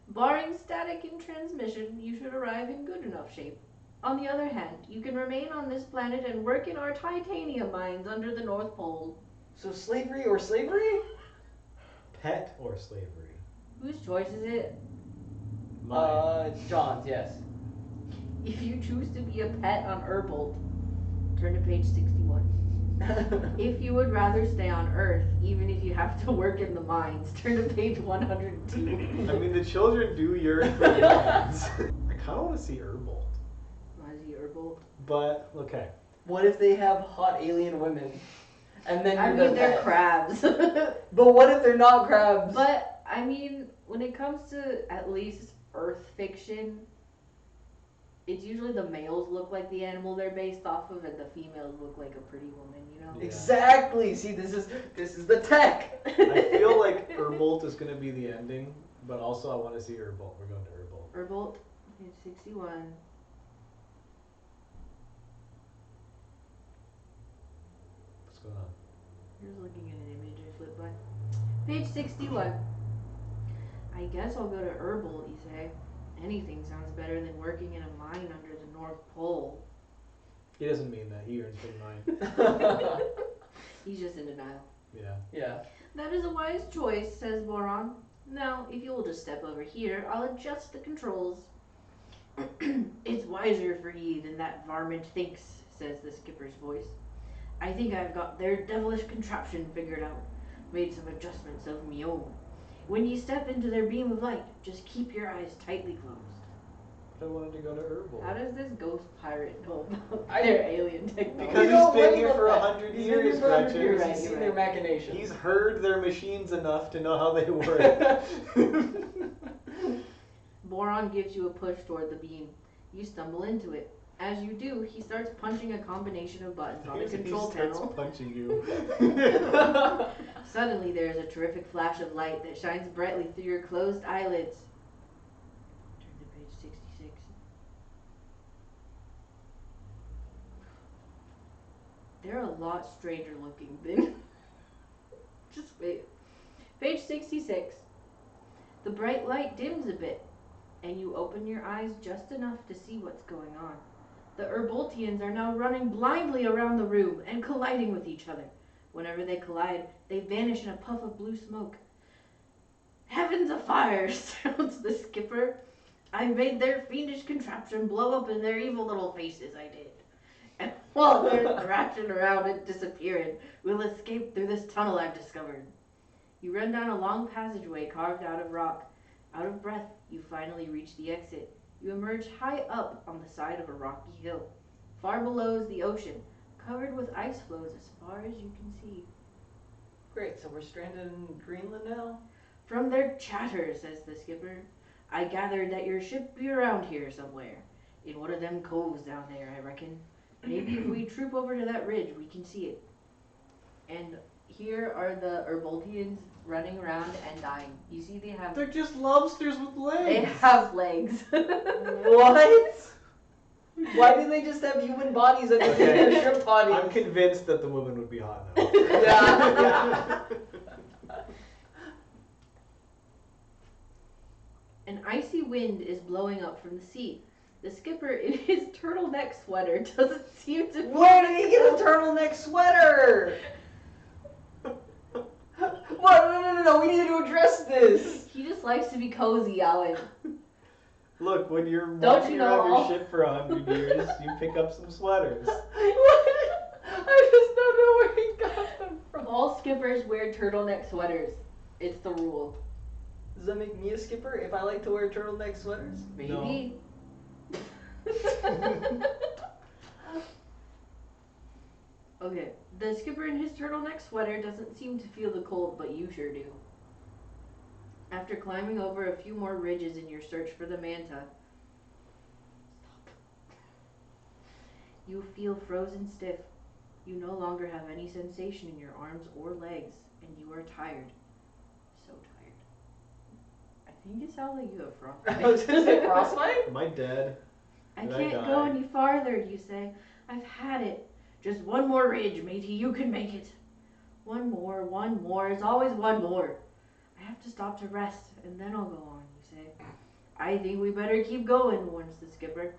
Speaker 2: Barring static in transmission, you should arrive in good enough shape. On the other hand, you can remain on this planet and work in our titanium mines under the North Pole.
Speaker 1: So slavery or slavery?
Speaker 3: Pet or slavery?
Speaker 2: Whose choice is it?
Speaker 3: Mine.
Speaker 1: John's, yes.
Speaker 2: If you choose to be a pet on Herbolt, turn to page 61. If you would rather stay on Earth, even if you have to work in the mines, turn to page 102.
Speaker 3: I mean, the children do yearn for aliens. I kind of want to see Urbolt.
Speaker 2: Why is he Urbolt?
Speaker 3: But, okay.
Speaker 1: What if they have hot alien women? And then
Speaker 2: I
Speaker 1: you're
Speaker 2: mean,
Speaker 1: the
Speaker 2: they're
Speaker 1: pet?
Speaker 2: crabs.
Speaker 1: But what if they're not crabs?
Speaker 2: But, I mean, when it comes to at least Earth fiction, it's usually the males look like the animal they're based off of, and the females look like a pretty woman, you know?
Speaker 3: Yeah.
Speaker 1: Exactly. See, this is the tech.
Speaker 3: I feel like Urbolt is going to be the ending, but also I want to see Urbolt. We're going to Urbolt.
Speaker 2: Urbolt, page 61.
Speaker 3: What's going on?
Speaker 2: Here's looking at an image I flipped by. Page 61. I guess I'll go to Urbolt, you say. Anything sounds better than working in a mine under the North Pole.
Speaker 3: He doesn't mean that. He earns big mine.
Speaker 2: He's just in denial.
Speaker 3: Yeah.
Speaker 1: Yeah.
Speaker 2: That is a wise choice, says Boron. Now, if you will just step over here, I'll adjust the controls. It's wiser for ye than that varmint thinks, says the skipper's voice. I think I've got their devilish contraption figured out. Made some adjustments of me own. When you step into their beam of light, just keep your eyes tightly closed.
Speaker 3: I wanted to go to Urbolt.
Speaker 2: How does this ghost pirate know about
Speaker 1: I-
Speaker 2: their alien technology?
Speaker 3: Because
Speaker 1: You know,
Speaker 3: he's been
Speaker 1: wait,
Speaker 3: here
Speaker 1: look
Speaker 3: for
Speaker 1: at-
Speaker 3: 100
Speaker 1: he's been here
Speaker 3: years,
Speaker 1: for 100
Speaker 3: Gretchen.
Speaker 1: years.
Speaker 2: You're
Speaker 1: He's
Speaker 2: right,
Speaker 1: seen
Speaker 2: you're
Speaker 1: their
Speaker 2: right.
Speaker 1: machinations.
Speaker 3: He's heard their machines enough to know how they work.
Speaker 2: Boron gives you a push toward the beam. You stumble into it. As you do, he starts punching a combination of buttons on the control
Speaker 3: he starts
Speaker 2: panel.
Speaker 3: punching you.
Speaker 2: Suddenly, there is a terrific flash of light that shines brightly through your closed eyelids. Turn to page 66. They're a lot stranger looking than. Just wait. Page 66. The bright light dims a bit, and you open your eyes just enough to see what's going on. The Urboltians are now running blindly around the room and colliding with each other. Whenever they collide, they vanish in a puff of blue smoke. Heavens afire, shouts the skipper. I made their fiendish contraption blow up in their evil little faces, I did. And while they're thrashing around and disappearing, we'll escape through this tunnel I've discovered. You run down a long passageway carved out of rock. Out of breath, you finally reach the exit. You emerge high up on the side of a rocky hill. Far below is the ocean, covered with ice floes as far as you can see.
Speaker 1: Great, so we're stranded in Greenland now?
Speaker 2: From their chatter, says the skipper, I gathered that your ship be around here somewhere. In one of them coves down there, I reckon. Maybe if we troop over to that ridge, we can see it. And here are the Urboltians running around and dying. You see
Speaker 3: They're just lobsters with legs.
Speaker 2: they have legs.
Speaker 1: What? Why do they just have human bodies underneath
Speaker 3: Okay.
Speaker 1: their shrimp bodies?
Speaker 3: I'm convinced that the woman would be hot now.
Speaker 1: Yeah.
Speaker 2: An icy wind is blowing up from the sea. The skipper, in his turtleneck sweater, doesn't seem to.
Speaker 1: Where did he get a turtleneck sweater? What? No, we need to address this.
Speaker 2: He just likes to be cozy, Alan.
Speaker 3: Look, when you're
Speaker 2: Don't
Speaker 3: walking
Speaker 2: you know
Speaker 3: around
Speaker 2: all-
Speaker 3: your ship for 100 years, you pick up some sweaters.
Speaker 1: I just don't know where he got them from.
Speaker 2: All skippers wear turtleneck sweaters. It's the rule.
Speaker 1: Does that make me a skipper if I like to wear turtleneck sweaters?
Speaker 2: Maybe. Okay, the skipper in his turtleneck sweater doesn't seem to feel the cold, but you sure do. After climbing over a few more ridges in your search for the manta, you feel frozen stiff. You no longer have any sensation in your arms or legs, and you are tired. So tired. I think it sounds like you have frostbite.
Speaker 1: I was gonna say frostbite?
Speaker 3: Am I dead?
Speaker 2: I
Speaker 3: Did I
Speaker 2: can't
Speaker 3: die?
Speaker 2: go any farther, you say. I've had it. Just one more ridge, matey. You can make it. One more. It's always one more. I have to stop to rest, and then I'll go on, you say. I think we better keep going, warns the skipper.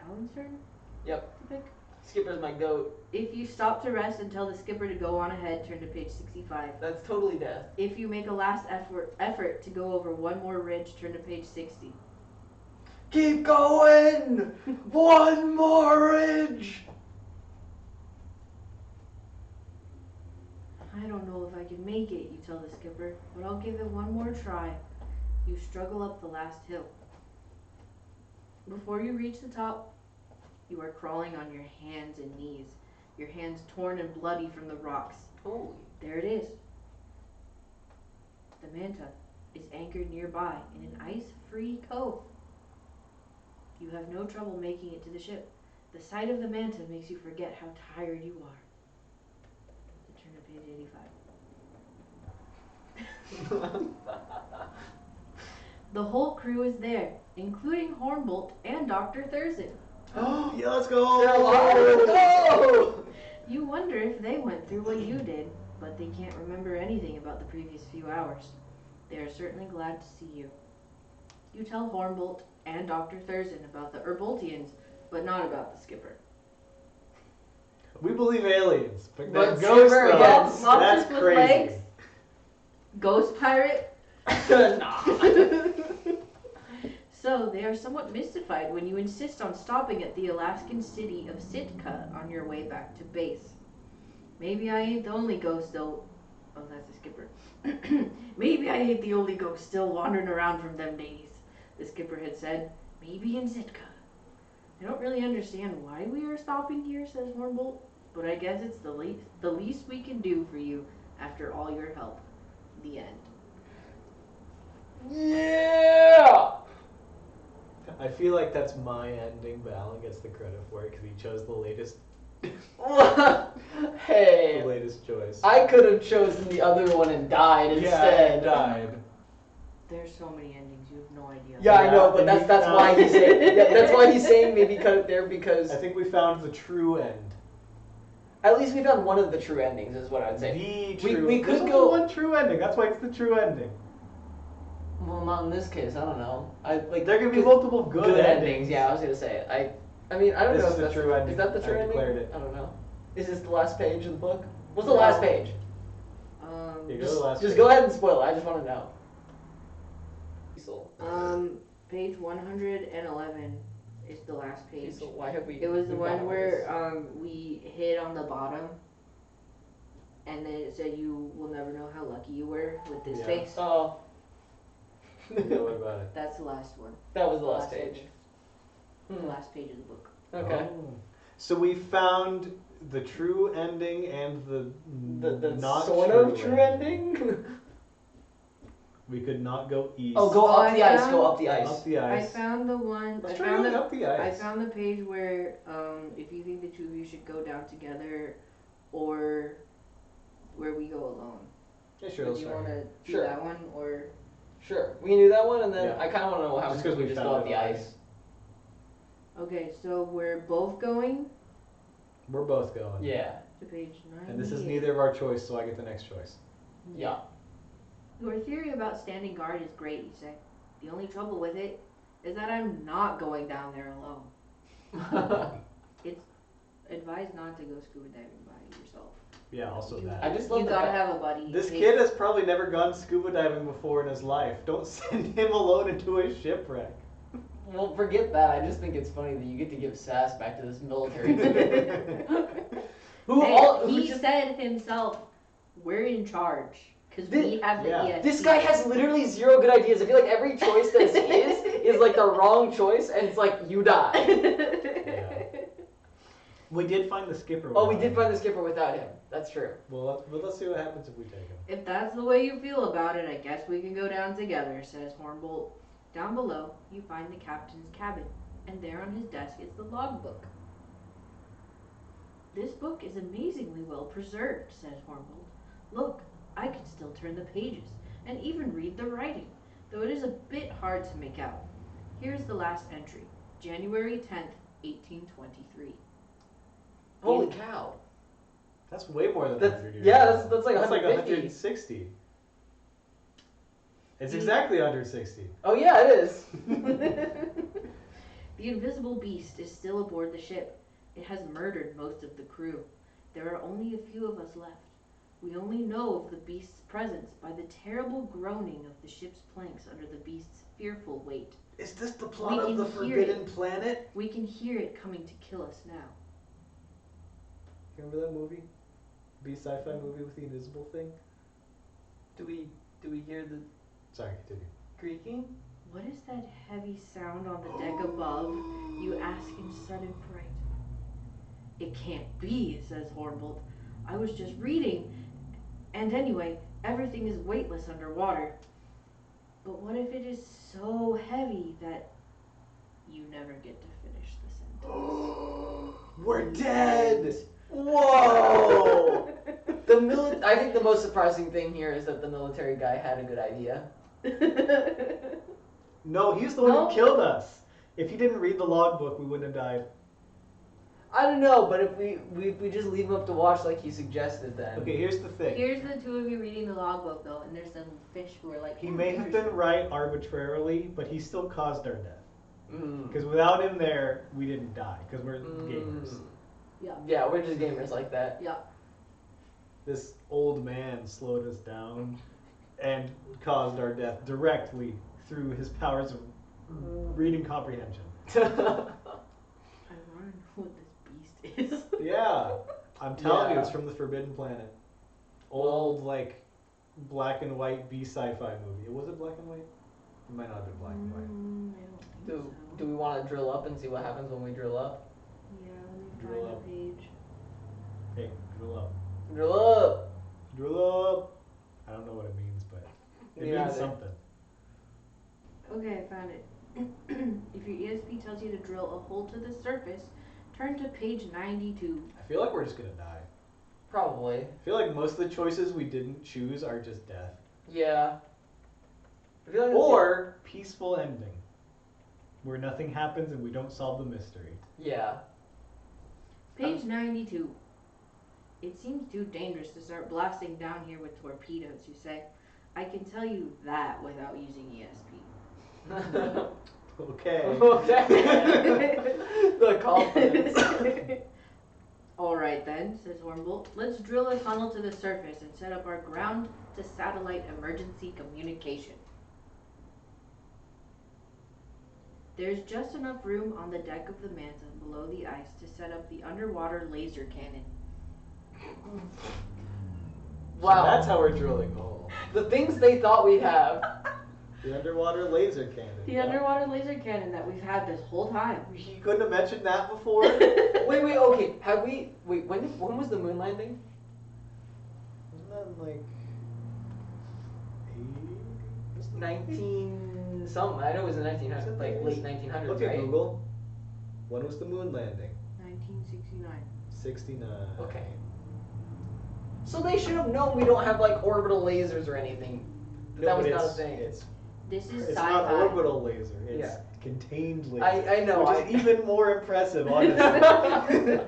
Speaker 2: Alan's turn?
Speaker 1: Yep.
Speaker 2: To pick?
Speaker 1: Skipper's my goat.
Speaker 2: If you stop to rest and tell the skipper to go on ahead, turn to page 65.
Speaker 1: That's totally death.
Speaker 2: If you make a last effort to go over one more ridge, turn to page 60.
Speaker 1: Keep going! One more ridge!
Speaker 2: I don't know if I can make it, you tell the skipper, but I'll give it one more try. You struggle up the last hill. Before you reach the top, you are crawling on your hands and knees, your hands torn and bloody from the rocks.
Speaker 1: Holy.
Speaker 2: There it is. The manta is anchored nearby in an ice-free cove. You have no trouble making it to the ship. The sight of the manta makes you forget how tired you are. Turn to page 85. The whole crew is there, including Hornbolt and Dr. Thurston.
Speaker 3: Yeah, let's go!
Speaker 1: They're alive! Let's go!
Speaker 2: You wonder if they went through what you did, but they can't remember anything about the previous few hours. They are certainly glad to see you. You tell Hornbolt and Dr. Thurston about the Herboltians, but not about the skipper.
Speaker 3: We believe aliens, but
Speaker 1: But
Speaker 3: that ghost
Speaker 1: Skipper
Speaker 3: though,
Speaker 1: against-
Speaker 3: that's
Speaker 2: Monsters with
Speaker 3: crazy.
Speaker 2: legs? Ghost pirate?
Speaker 1: Nah.
Speaker 2: So, they are somewhat mystified when you insist on stopping at the Alaskan city of Sitka on your way back to base. Maybe I ain't the only ghost still... Oh, that's the skipper. Maybe I ain't the only ghost still wandering around from them days, the skipper had said. Maybe in Sitka. I don't really understand why we are stopping here, says Hornbolt, but I guess it's the least we can do for you after all your help. The end.
Speaker 1: Yeah!
Speaker 3: I feel like that's my ending, but Alan gets the credit for it because he chose the latest
Speaker 1: Hey,
Speaker 3: choice.
Speaker 1: I could have chosen the other one and died instead.
Speaker 3: Yeah, died.
Speaker 2: There's so many endings, you have no idea.
Speaker 1: Yeah, I know, but
Speaker 3: and
Speaker 1: that's
Speaker 3: we
Speaker 1: that's
Speaker 3: found-
Speaker 1: why he's saying that's why he's saying maybe cut it there because
Speaker 3: I think we found the true end.
Speaker 1: at least we found one of the true endings is what I'd say.
Speaker 3: The
Speaker 1: We-
Speaker 3: true.
Speaker 1: we could
Speaker 3: There's
Speaker 1: go-
Speaker 3: only one true ending. That's why it's the true ending.
Speaker 1: Well, not in this case. I don't know. I like
Speaker 3: There could be
Speaker 1: 'cause
Speaker 3: multiple good
Speaker 1: endings. Yeah, I was gonna say it. I mean, I don't
Speaker 3: This
Speaker 1: know
Speaker 3: is
Speaker 1: if
Speaker 3: the
Speaker 1: that's
Speaker 3: true ending.
Speaker 1: Is that the
Speaker 3: I
Speaker 1: true ending?
Speaker 3: declared it.
Speaker 1: I don't know. Is this the last page of the book? What's the
Speaker 2: No.
Speaker 1: last page?
Speaker 3: You go to
Speaker 1: Just,
Speaker 3: the last
Speaker 1: just
Speaker 3: page.
Speaker 1: go ahead and spoil it. I just want to know. Cecil.
Speaker 2: Page 111 is the last page.
Speaker 1: Cecil, why have we?
Speaker 2: It was the
Speaker 1: we've
Speaker 2: one
Speaker 1: gone
Speaker 2: where
Speaker 1: over
Speaker 2: we hit on the bottom, and then it said you will never know how lucky you were with this
Speaker 3: Yeah.
Speaker 2: face.
Speaker 1: this? Oh.
Speaker 3: Yeah, what about it?
Speaker 2: That's the last one.
Speaker 1: That was the last page.
Speaker 2: ending. The last page of the book.
Speaker 1: Okay.
Speaker 3: Oh. So we found the true ending and the
Speaker 1: The
Speaker 3: not
Speaker 1: sort of true ending.
Speaker 3: We could not go east.
Speaker 1: Oh, go
Speaker 2: So
Speaker 1: up the
Speaker 2: I
Speaker 1: ice.
Speaker 2: found-
Speaker 1: Go up the ice.
Speaker 3: Up the
Speaker 2: I
Speaker 3: ice.
Speaker 2: found the one.
Speaker 3: Let's
Speaker 2: I
Speaker 3: try
Speaker 2: found
Speaker 3: going
Speaker 2: the.
Speaker 3: up the
Speaker 2: I
Speaker 3: ice.
Speaker 2: found the page where if you think the two of you should go down together, or where we go alone.
Speaker 3: Yeah, sure.
Speaker 2: Do
Speaker 3: Let's
Speaker 2: you
Speaker 3: try.
Speaker 2: want to do
Speaker 1: Sure.
Speaker 2: that one or?
Speaker 1: Sure. We can do that one, and then
Speaker 3: Yeah.
Speaker 1: I kind of want to know what happens
Speaker 3: Just 'cause
Speaker 1: if we
Speaker 3: we
Speaker 1: just
Speaker 3: found
Speaker 1: go up
Speaker 3: it
Speaker 1: the
Speaker 3: already.
Speaker 1: ice.
Speaker 2: Okay, so we're both going
Speaker 3: We're both going.
Speaker 1: Yeah.
Speaker 2: to page 9.
Speaker 3: And this is neither of our choice, so I get the next choice.
Speaker 1: Yeah.
Speaker 2: Your theory about standing guard is great, you say. The only trouble with it is that I'm not going down there alone. It's advised not to go scuba diving by yourself.
Speaker 3: Yeah, also
Speaker 2: you,
Speaker 3: that.
Speaker 1: I just love
Speaker 2: you
Speaker 1: the
Speaker 2: gotta
Speaker 1: fact-
Speaker 2: have a buddy.
Speaker 3: This
Speaker 2: in
Speaker 3: kid
Speaker 2: case-
Speaker 3: has probably never gone scuba diving before in his life. Don't send him alone into a shipwreck.
Speaker 1: Well, forget that. I just think it's funny that you get to give sass back to this military dude. Who
Speaker 2: Hey,
Speaker 1: all? Who
Speaker 2: he
Speaker 1: just,
Speaker 2: said himself, we're in charge. Because
Speaker 1: This-
Speaker 2: we have the
Speaker 3: yeah.
Speaker 2: ESP.
Speaker 1: this guy has literally zero good ideas. I feel like every choice that is like the wrong choice, and it's like you die.
Speaker 3: Yeah. We did find the skipper.
Speaker 1: Oh, we
Speaker 3: without
Speaker 1: did
Speaker 3: him.
Speaker 1: find the skipper without him. That's true.
Speaker 3: Well, let's see what happens if we take him.
Speaker 2: If that's the way you feel about it, I guess we can go down together, says Hornbolt. Down below, you find the captain's cabin, and there on his desk is the logbook. This book is amazingly well preserved, says Hornbolt. Look, I can still turn the pages, and even read the writing, though it is a bit hard to make out. Here's the last entry, January 10th, 1823.
Speaker 1: Holy cow.
Speaker 3: That's way more than
Speaker 1: That's
Speaker 3: 100 years.
Speaker 1: yeah.
Speaker 3: ago.
Speaker 1: That's like
Speaker 3: That's like
Speaker 1: 150.
Speaker 3: 160. It's exactly 160.
Speaker 1: Oh yeah, it is.
Speaker 2: The invisible beast is still aboard the ship. It has murdered most of the crew. There are only a few of us left. We only know of the beast's presence by the terrible groaning of the ship's planks under the beast's fearful weight.
Speaker 3: Is this the
Speaker 2: We
Speaker 3: plot of
Speaker 2: can
Speaker 3: the
Speaker 2: hear
Speaker 3: Forbidden Planet?
Speaker 2: We can hear it coming to kill us now.
Speaker 3: Remember that movie? B sci-fi movie with the invisible thing?
Speaker 1: Do we hear the
Speaker 3: Sorry, continue.
Speaker 1: creaking?
Speaker 2: What is that heavy sound on the deck above? You ask in sudden fright. It can't be, says Hornbolt. I was just reading. And anyway, everything is weightless underwater. But what if it is so heavy that you never get to finish the sentence?
Speaker 1: We're dead! Whoa! I think the most surprising thing here is that the military guy had a good idea.
Speaker 3: No, he's the one
Speaker 2: No.
Speaker 3: who killed us. If he didn't read the logbook, we wouldn't have died.
Speaker 1: I don't know, but if we just leave him up to watch like he suggested, then
Speaker 3: Okay, here's the thing.
Speaker 2: Here's the two of you reading the logbook though, and there's some fish who are like,
Speaker 3: He may have been right arbitrarily, but he still caused our death.
Speaker 1: Mm.
Speaker 3: Because without him there, we didn't die. Because we're gamers.
Speaker 1: Yeah, we're just gamers like that.
Speaker 2: Yeah.
Speaker 3: This old man slowed us down and caused our death directly through his powers of reading comprehension.
Speaker 2: I want to know what this beast is.
Speaker 3: Yeah, I'm telling you,
Speaker 1: Yeah.
Speaker 3: it's from the Forbidden Planet. Old, like, black and white B sci-fi movie. Was it black and white? It might not have been black and white.
Speaker 2: I don't think
Speaker 1: Do
Speaker 2: so.
Speaker 1: we want to drill up and see what happens when we drill up?
Speaker 2: Yeah, let me
Speaker 3: Drill
Speaker 2: find
Speaker 3: up.
Speaker 2: the page.
Speaker 3: Hey, drill up.
Speaker 1: Drill up.
Speaker 3: Drill up. I don't know what it means, but it
Speaker 1: Me
Speaker 3: means
Speaker 1: neither.
Speaker 3: something.
Speaker 2: Okay, I found it. If your ESP tells you to drill a hole to the surface, turn to page 92.
Speaker 3: I feel like we're just gonna die.
Speaker 1: Probably.
Speaker 3: I feel like most of the choices we didn't choose are just death.
Speaker 1: Yeah. I feel like
Speaker 3: Or peaceful ending. Where nothing happens and we don't solve the mystery.
Speaker 1: yeah.
Speaker 2: Page 92. It seems too dangerous to start blasting down here with torpedoes, you say. I can tell you that without using ESP.
Speaker 3: Okay.
Speaker 1: Okay. The confidence.
Speaker 2: Alright then, says Hornbolt. Let's drill a tunnel to the surface and set up our ground to satellite emergency communication. There's just enough room on the deck of the Manta below the ice to set up the underwater laser cannon.
Speaker 1: Wow.
Speaker 3: So that's how we're drilling the hole.
Speaker 1: The things they thought we'd have.
Speaker 3: The underwater laser cannon.
Speaker 2: The underwater laser cannon that we've had this whole time.
Speaker 3: He couldn't have mentioned that before.
Speaker 1: Wait, okay. When was the moon landing?
Speaker 3: Wasn't that like 80?
Speaker 1: 19 something. I know it was in 1900, like late 1900s,
Speaker 3: Okay,
Speaker 1: right?
Speaker 3: Google. When was the moon landing?
Speaker 2: 1969.
Speaker 3: 69.
Speaker 1: Okay. So they should have known we don't have like orbital lasers or anything. That was not a thing.
Speaker 2: This is
Speaker 3: It's
Speaker 2: sci-fi.
Speaker 3: not orbital laser. It's
Speaker 1: Yeah.
Speaker 3: contained laser.
Speaker 1: I know.
Speaker 3: Which is even more impressive, honestly.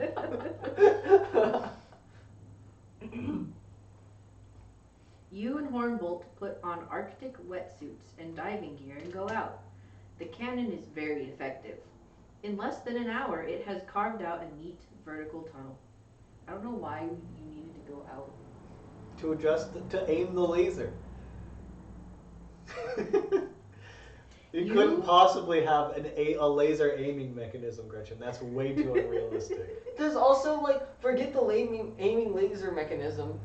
Speaker 2: You and Hornbolt put on Arctic wetsuits and diving gear and go out. The cannon is very effective. In less than an hour, it has carved out a neat vertical tunnel. I don't know why you needed to go out.
Speaker 3: to aim the laser. You couldn't possibly have a laser aiming mechanism, Gretchen. That's way too unrealistic.
Speaker 1: There's also like forget the aiming laser mechanism.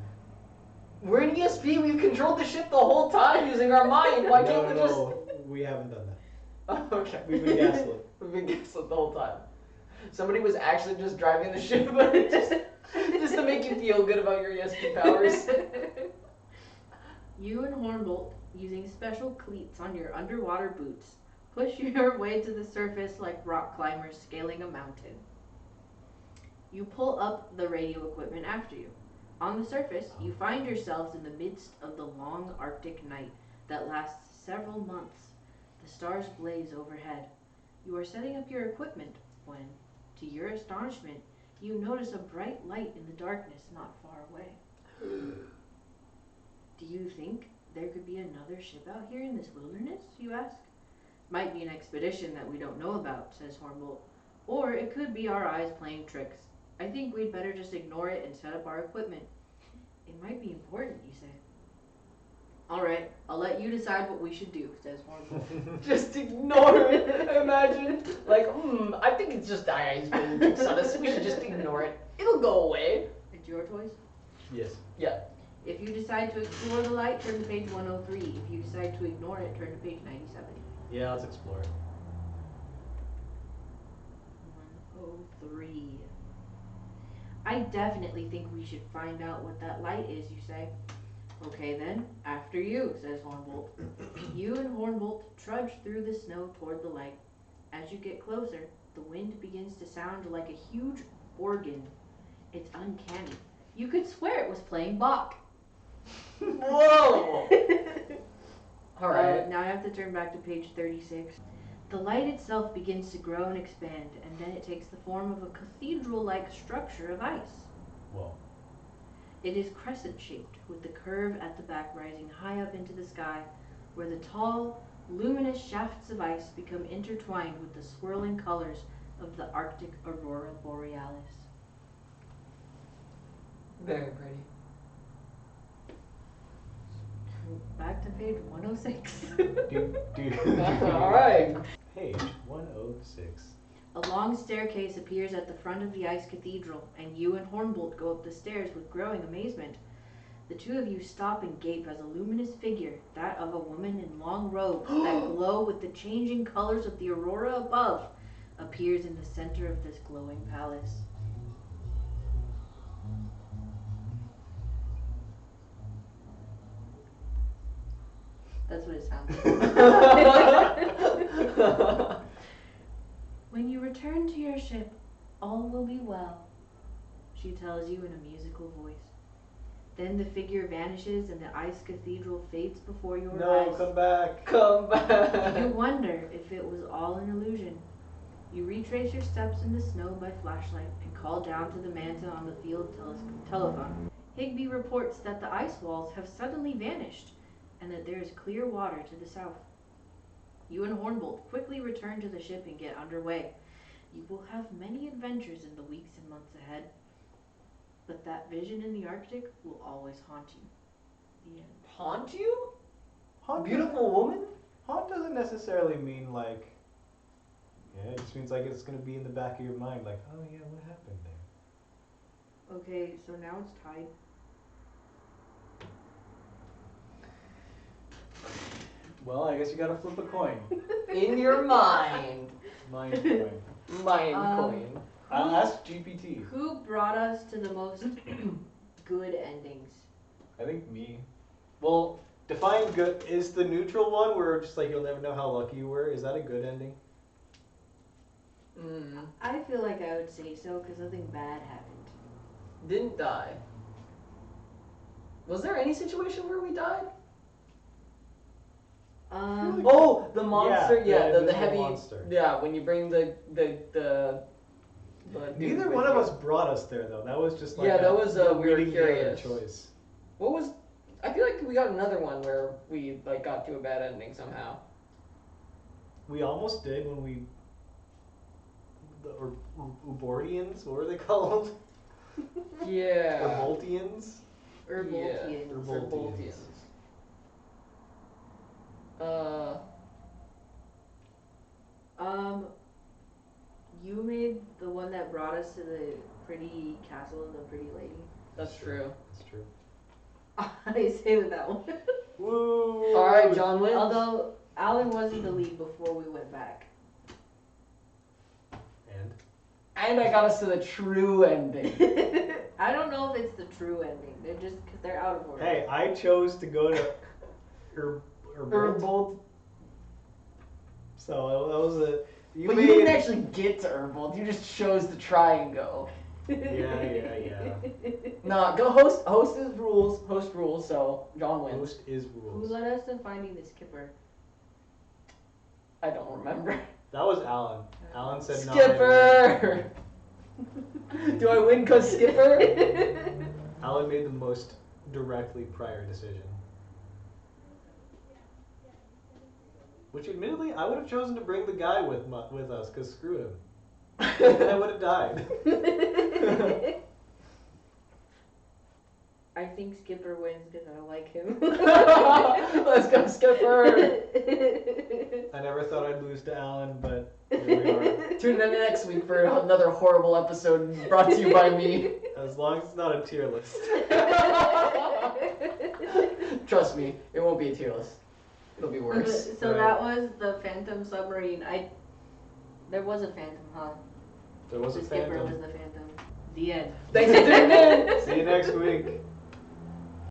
Speaker 1: We're in ESP. We've controlled the ship the whole time using our mind. Why can't we just?
Speaker 3: No, we haven't done that.
Speaker 1: Oh, okay.
Speaker 3: We've been gaslit.
Speaker 1: We've been gaslit the whole time. Somebody was actually just driving the ship, just to make you feel good about your ESP powers.
Speaker 2: You and Hornbolt, using special cleats on your underwater boots, push your way to the surface like rock climbers scaling a mountain. You pull up the radio equipment after you. On the surface, you find yourselves in the midst of the long Arctic night that lasts several months. The stars blaze overhead. You are setting up your equipment when, to your astonishment, you notice a bright light in the darkness not far away. Do you think there could be another ship out here in this wilderness, you ask? Might be an expedition that we don't know about, says Hornbolt. Or it could be our eyes playing tricks. I think we'd better just ignore it and set up our equipment. It might be important, you say. Alright, I'll let you decide what we should do, says Hornbolt.
Speaker 1: Just ignore it. Imagine, like, I think it's just eyes playing tricks on us. We should just ignore it. It'll go away.
Speaker 2: It's your choice?
Speaker 3: Yes.
Speaker 1: Yeah.
Speaker 2: If you decide to explore the light, turn to page 103. If you decide to ignore it, turn to page 97.
Speaker 3: Yeah, let's explore it.
Speaker 2: 103. I definitely think we should find out what that light is, you say. Okay then, after you, says Hornbolt. You and Hornbolt trudge through the snow toward the light. As you get closer, the wind begins to sound like a huge organ. It's uncanny. You could swear it was playing Bach.
Speaker 1: Whoa! Alright.
Speaker 2: Now I have to turn back to page 36. The light itself begins to grow and expand, and then it takes the form of a cathedral-like structure of ice.
Speaker 3: Whoa.
Speaker 2: It is crescent-shaped, with the curve at the back rising high up into the sky, where the tall, luminous shafts of ice become intertwined with the swirling colors of the Arctic aurora borealis.
Speaker 1: Very pretty.
Speaker 2: Back to page 106.
Speaker 1: Alright.
Speaker 3: Page 106.
Speaker 2: A long staircase appears at the front of the ice cathedral, and you and Hornbolt go up the stairs with growing amazement. The two of you stop and gape as a luminous figure, that of a woman in long robes that glow with the changing colors of the aurora above, appears in the center of this glowing palace. That's what it sounds like. When you return to your ship, all will be well, she tells you in a musical voice. Then the figure vanishes and the ice cathedral fades before your eyes.
Speaker 3: No, come back.
Speaker 1: Come back.
Speaker 2: You wonder if it was all an illusion. You retrace your steps in the snow by flashlight and call down to the Manta on the field telephone. Higby reports that the ice walls have suddenly vanished and that there is clear water to the south. You and Hornbolt quickly return to the ship and get underway. You will have many adventures in the weeks and months ahead, but that vision in the Arctic will always haunt you. The end.
Speaker 1: Haunt you?
Speaker 3: Haunt
Speaker 1: Beautiful woman?
Speaker 3: Haunt doesn't necessarily mean like. Yeah, it just means like it's gonna be in the back of your mind, like, oh yeah, what happened there?
Speaker 2: Okay, so now it's tied.
Speaker 3: Well, I guess you gotta flip a coin.
Speaker 1: In your mind.
Speaker 3: Mind coin.
Speaker 1: Mind coin.
Speaker 3: I'll ask GPT.
Speaker 2: Who brought us to the most good endings?
Speaker 3: I think me. Well, define good. Is the neutral one where just like you'll never know how lucky you were? Is that a good ending?
Speaker 2: I feel like I would say so because nothing bad happened.
Speaker 1: Didn't die. Was there any situation where we died? Oh, the monster. Yeah, the heavy
Speaker 3: monster.
Speaker 1: Yeah, when you bring the
Speaker 3: Neither one of us brought us there though. That was just like
Speaker 1: that was we were
Speaker 3: reading the other
Speaker 1: curious.
Speaker 3: choice.
Speaker 1: What was? I feel like we got another one where we like got to a bad ending somehow.
Speaker 3: We almost did when we. The Ubortians, what were they called?
Speaker 1: Yeah.
Speaker 3: Urboltians?
Speaker 2: Urboltians.
Speaker 3: Urboltians.
Speaker 2: You made the one that brought us to the pretty castle and the pretty lady.
Speaker 1: That's true.
Speaker 3: That's true.
Speaker 2: I say with that one.
Speaker 3: Woo!
Speaker 1: Alright, John wins.
Speaker 2: Although Alan was in the lead before we went back.
Speaker 1: And I got us to the true ending.
Speaker 2: I don't know if it's the true ending. They're just because they're out of order.
Speaker 3: Hey, I chose to go to
Speaker 1: Urbold.
Speaker 3: So that was a.
Speaker 1: But you didn't actually get to Urbold. You just chose to try and go.
Speaker 3: Yeah.
Speaker 1: Nah, go host. Host is rules. Host rules. So John wins.
Speaker 3: Host is
Speaker 2: Who
Speaker 3: rules.
Speaker 2: led us to finding the skipper?
Speaker 1: I don't remember.
Speaker 3: That was Alan. Alan said
Speaker 1: Skipper. Do I win because Skipper?
Speaker 3: Alan made the most directly prior decision. Which, admittedly, I would have chosen to bring the guy with us, because screw him. Then I would have died.
Speaker 2: I think Skipper wins because I like him.
Speaker 1: Let's go, Skipper.
Speaker 3: I never thought I'd lose to Alan, but here we are.
Speaker 1: Tune in next week for another horrible episode brought to you by me.
Speaker 3: As long as it's not a tier list.
Speaker 1: Trust me, it won't be a tier list. It'll be worse.
Speaker 2: So
Speaker 3: Right.
Speaker 2: that was the Phantom Submarine. There was a Phantom, huh?
Speaker 3: There was
Speaker 2: The
Speaker 3: a
Speaker 2: skipper
Speaker 3: Phantom.
Speaker 2: was the Phantom. The end.
Speaker 1: Thanks for tuning in.
Speaker 3: See you next week.